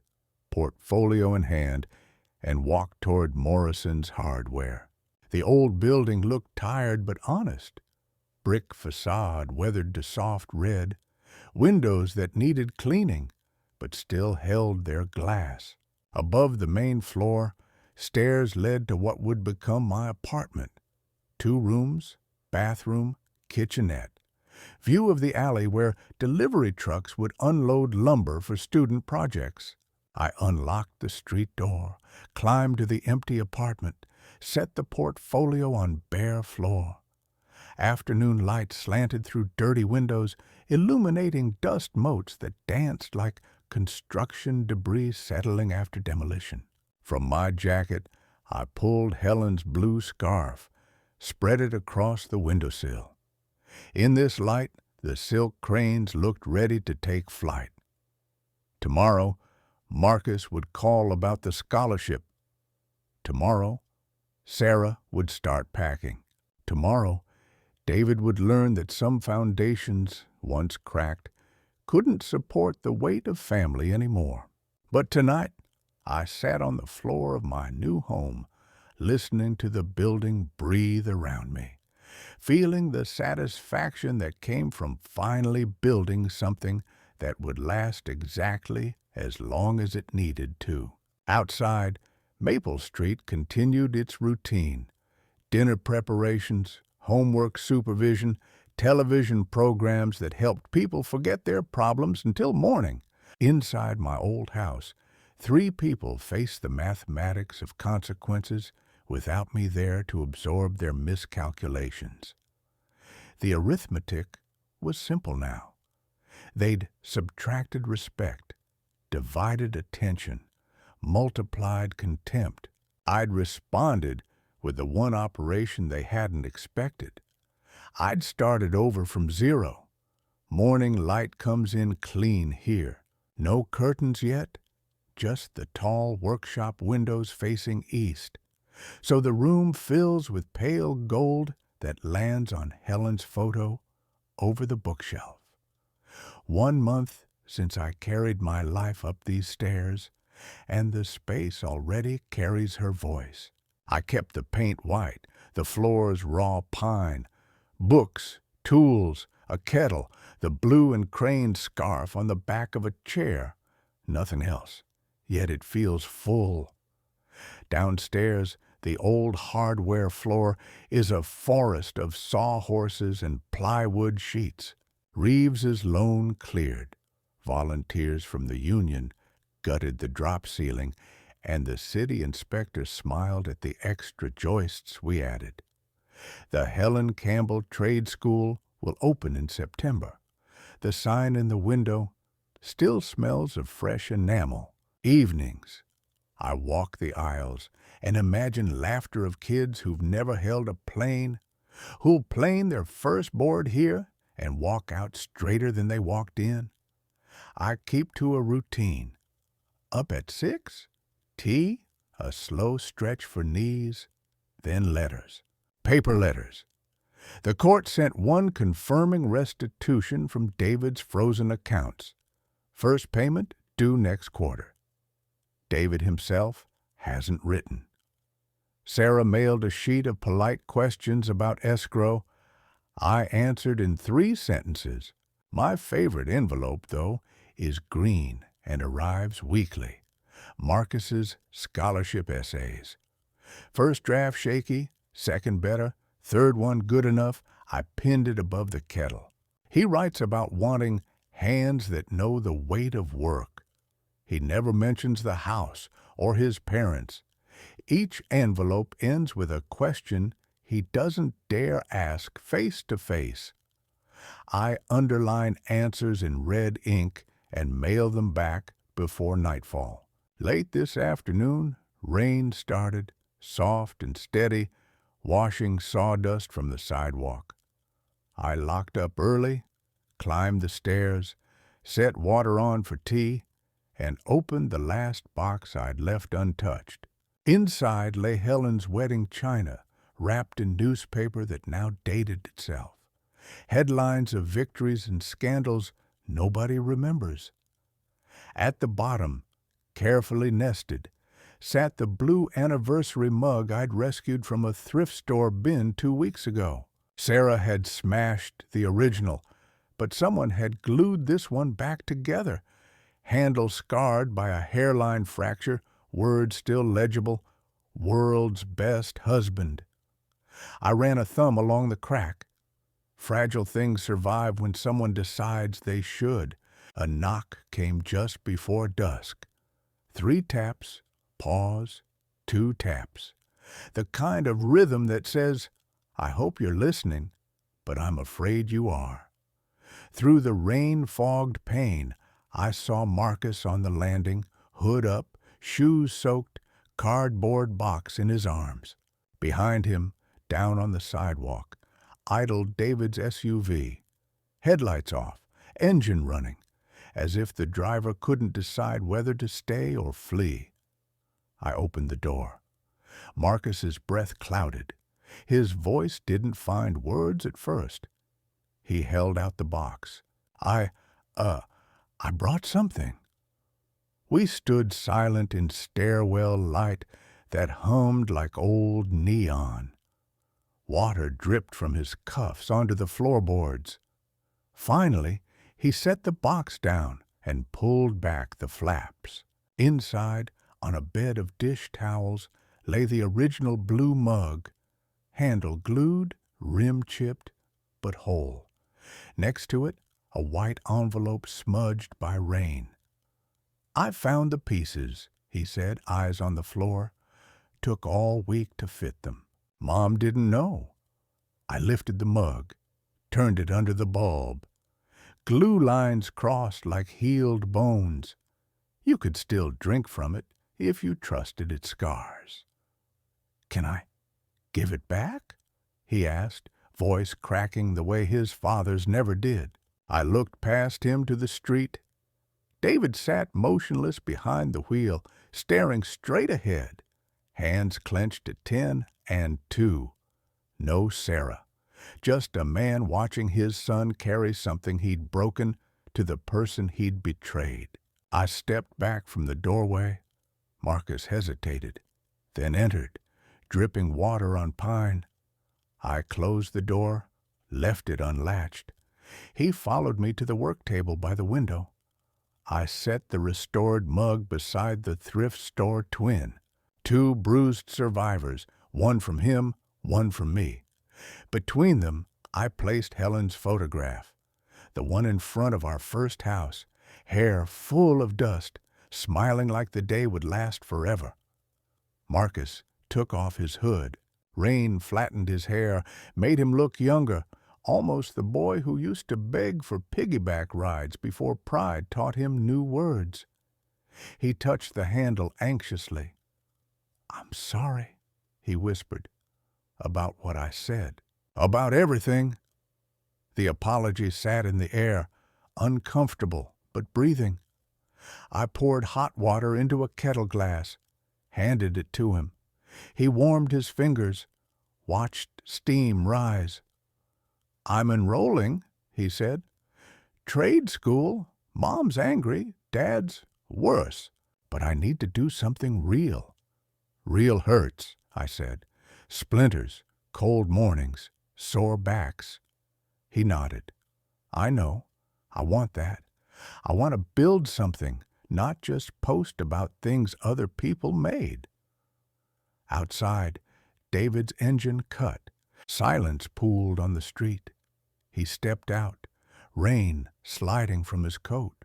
portfolio in hand, and walked toward Morrison's Hardware. The old building looked tired but honest. Brick facade weathered to soft red, windows that needed cleaning but still held their glass. Above the main floor, stairs led to what would become my apartment. 2 rooms, bathroom, kitchenette. View of the alley where delivery trucks would unload lumber for student projects. I unlocked the street door, climbed to the empty apartment, set the portfolio on bare floor. Afternoon light slanted through dirty windows, illuminating dust motes that danced like construction debris settling after demolition. From my jacket, I pulled Helen's blue scarf, spread it across the windowsill. In this light, the silk cranes looked ready to take flight. Tomorrow, Marcus would call about the scholarship. Tomorrow, Sarah would start packing. Tomorrow, David would learn that some foundations, once cracked, couldn't support the weight of family anymore. But tonight, I sat on the floor of my new home, listening to the building breathe around me, feeling the satisfaction that came from finally building something that would last exactly as long as it needed to. Outside, Maple Street continued its routine. Dinner preparations, homework supervision, television programs that helped people forget their problems until morning. Inside my old house, 3 people faced the mathematics of consequences without me there to absorb their miscalculations. The arithmetic was simple now. They'd subtracted respect, divided attention, multiplied contempt. I'd responded with the one operation they hadn't expected. I'd started over from 0. Morning light comes in clean here. No curtains yet, just the tall workshop windows facing east. So the room fills with pale gold that lands on Helen's photo over the bookshelf. 1 month since I carried my life up these stairs, and the space already carries her voice. I kept the paint white, the floors raw pine, books, tools, a kettle, the blue and crane scarf on the back of a chair. Nothing else, yet it feels full. Downstairs, the old hardware floor is a forest of sawhorses and plywood sheets. Reeves's loan cleared. Volunteers from the union gutted the drop ceiling, and the city inspector smiled at the extra joists we added. The Helen Campbell Trade School will open in September. The sign in the window still smells of fresh enamel. Evenings, I walk the aisles and imagine laughter of kids who've never held a plane, who'll plane their first board here and walk out straighter than they walked in. I keep to a routine. Up at 6, tea, a slow stretch for knees, then letters. Paper letters. The court sent one confirming restitution from David's frozen accounts. First payment due next quarter. David himself hasn't written. Sarah mailed a sheet of polite questions about escrow. I answered in 3 sentences. My favorite envelope, though, is green and arrives weekly. Marcus's scholarship essays. First draft shaky, second better, third one good enough. I pinned it above the kettle. He writes about wanting hands that know the weight of work. He never mentions the house or his parents. Each envelope ends with a question he doesn't dare ask face to face. I underline answers in red ink and mail them back before nightfall. Late this afternoon, rain started, soft and steady, washing sawdust from the sidewalk. I locked up early, climbed the stairs, set water on for tea, and opened the last box I'd left untouched. Inside lay Helen's wedding china, wrapped in newspaper that now dated itself. Headlines of victories and scandals nobody remembers. At the bottom, carefully nested, sat the blue anniversary mug I'd rescued from a thrift store bin 2 weeks ago. Sarah had smashed the original, but someone had glued this one back together. Handle scarred by a hairline fracture, words still legible, "World's best husband." I ran a thumb along the crack. Fragile things survive when someone decides they should. A knock came just before dusk. 3 taps, pause, 2 taps. The kind of rhythm that says, "I hope you're listening, but I'm afraid you are." Through the rain-fogged pane, I saw Marcus on the landing, hood up, shoes soaked, cardboard box in his arms. Behind him, down on the sidewalk, idled David's SUV. Headlights off, engine running, as if the driver couldn't decide whether to stay or flee. I opened the door. Marcus's breath clouded. His voice didn't find words at first. He held out the box. I brought something." We stood silent in stairwell light that hummed like old neon. Water dripped from his cuffs onto the floorboards. Finally, he set the box down and pulled back the flaps. Inside, on a bed of dish towels, lay the original blue mug, handle glued, rim chipped, but whole. Next to it, a white envelope smudged by rain. "I found the pieces," he said, eyes on the floor. "Took all week to fit them. Mom didn't know." I lifted the mug, turned it under the bulb. Glue lines crossed like healed bones. You could still drink from it if you trusted its scars. "Can I give it back?" he asked, voice cracking the way his father's never did. I looked past him to the street. David sat motionless behind the wheel, staring straight ahead, hands clenched at 10 and 2. No Sarah, just a man watching his son carry something he'd broken to the person he'd betrayed. I stepped back from the doorway. Marcus hesitated, then entered, dripping water on pine. I closed the door, left it unlatched. He followed me to the work table by the window. I set the restored mug beside the thrift store twin. 2 bruised survivors, one from him, one from me. Between them, I placed Helen's photograph, the one in front of our first house, hair full of dust, smiling like the day would last forever. Marcus took off his hood. Rain flattened his hair, made him look younger, almost the boy who used to beg for piggyback rides before pride taught him new words. He touched the handle anxiously. "I'm sorry," he whispered. "About what I said." "About everything." The apology sat in the air, uncomfortable but breathing. I poured hot water into a kettle glass, handed it to him. He warmed his fingers, watched steam rise. "I'm enrolling," he said. "Trade school. Mom's angry. Dad's worse. But I need to do something real." "Real hurts," I said. "Splinters, cold mornings, sore backs." He nodded. "I know. I want that. I want to build something, not just post about things other people made." Outside, David's engine cut. Silence pooled on the street. He stepped out, rain sliding from his coat.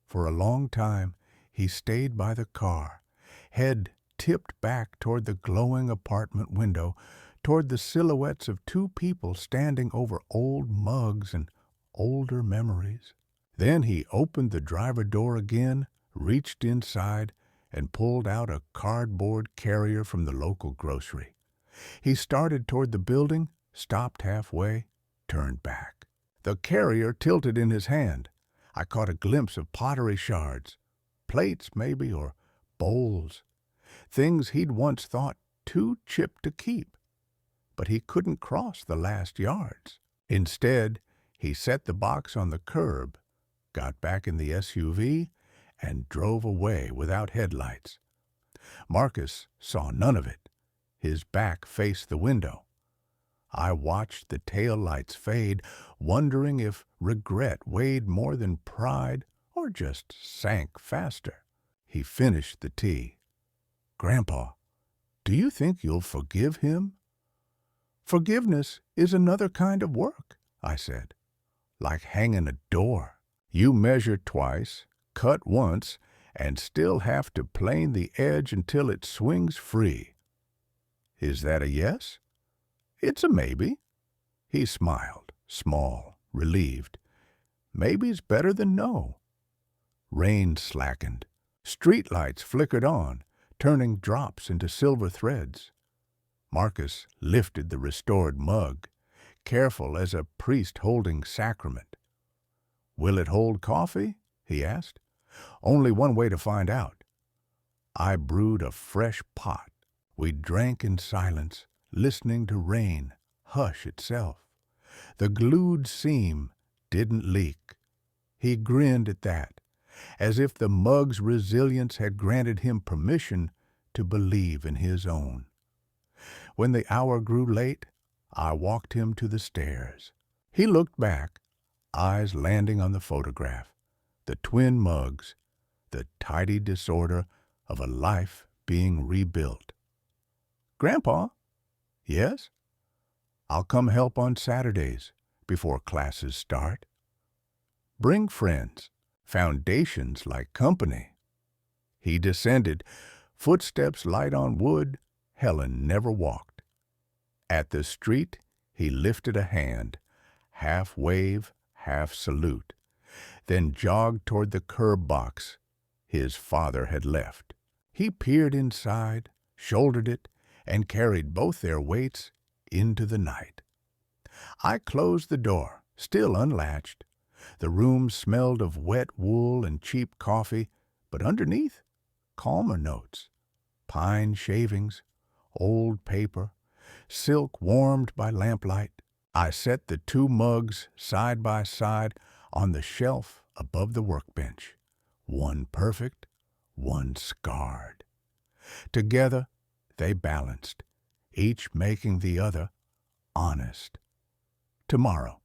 For a long time, he stayed by the car, head tipped back toward the glowing apartment window, toward the silhouettes of two people standing over old mugs and older memories. Then he opened the driver door again, reached inside, and pulled out a cardboard carrier from the local grocery. He started toward the building, stopped halfway, turned back. The carrier tilted in his hand. I caught a glimpse of pottery shards, plates maybe, or bowls, things he'd once thought too chipped to keep. But he couldn't cross the last yards. Instead, he set the box on the curb, got back in the SUV, and drove away without headlights. Marcus saw none of it. His back faced the window. I watched the tail lights fade, wondering if regret weighed more than pride or just sank faster. He finished the tea. "Grandpa, do you think you'll forgive him?" "Forgiveness is another kind of work," I said. "Like hanging a door. You measure twice, cut once, and still have to plane the edge until it swings free." "Is that a yes?" "It's a maybe." He smiled, small, relieved. "Maybe's better than no." Rain slackened. Streetlights flickered on, turning drops into silver threads. Marcus lifted the restored mug, careful as a priest holding sacrament. "Will it hold coffee?" he asked. "Only one way to find out." I brewed a fresh pot. We drank in silence, listening to rain hush itself. The glued seam didn't leak. He grinned at that, as if the mug's resilience had granted him permission to believe in his own. When the hour grew late, I walked him to the stairs. He looked back, eyes landing on the photograph, the twin mugs, the tidy disorder of a life being rebuilt. "Grandpa?" "Yes?" "I'll come help on Saturdays, before classes start." "Bring friends. Foundations like company." He descended, footsteps light on wood Helen never walked. At the street, he lifted a hand, half wave, half salute, then jogged toward the curb box his father had left. He peered inside, shouldered it, and carried both their weights into the night. I closed the door, still unlatched. The room smelled of wet wool and cheap coffee, but underneath, calmer notes. Pine shavings, old paper, silk warmed by lamplight. I set the two mugs side by side on the shelf above the workbench, one perfect, one scarred. Together, they balanced, each making the other honest. Tomorrow,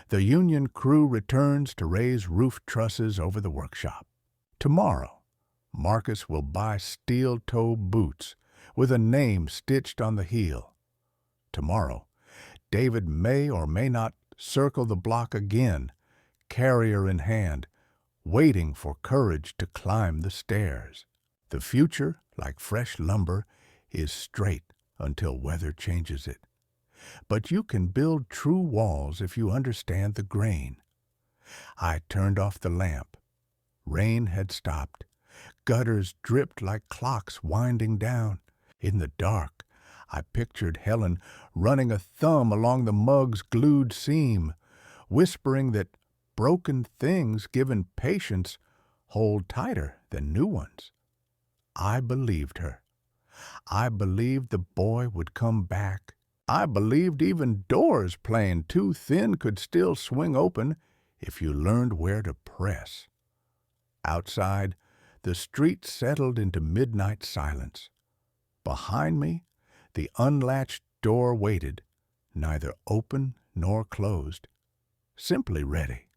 the union crew returns to raise roof trusses over the workshop. Tomorrow, Marcus will buy steel-toe boots with a name stitched on the heel. Tomorrow, David may or may not circle the block again, carrier in hand, waiting for courage to climb the stairs. The future, like fresh lumber, is straight until weather changes it. But you can build true walls if you understand the grain. I turned off the lamp. Rain had stopped. Gutters dripped like clocks winding down. In the dark, I pictured Helen running a thumb along the mug's glued seam, whispering that broken things given patience hold tighter than new ones. I believed her. I believed the boy would come back. I believed even doors playing too thin could still swing open if you learned where to press. Outside, the street settled into midnight silence. Behind me, the unlatched door waited, neither open nor closed, simply ready.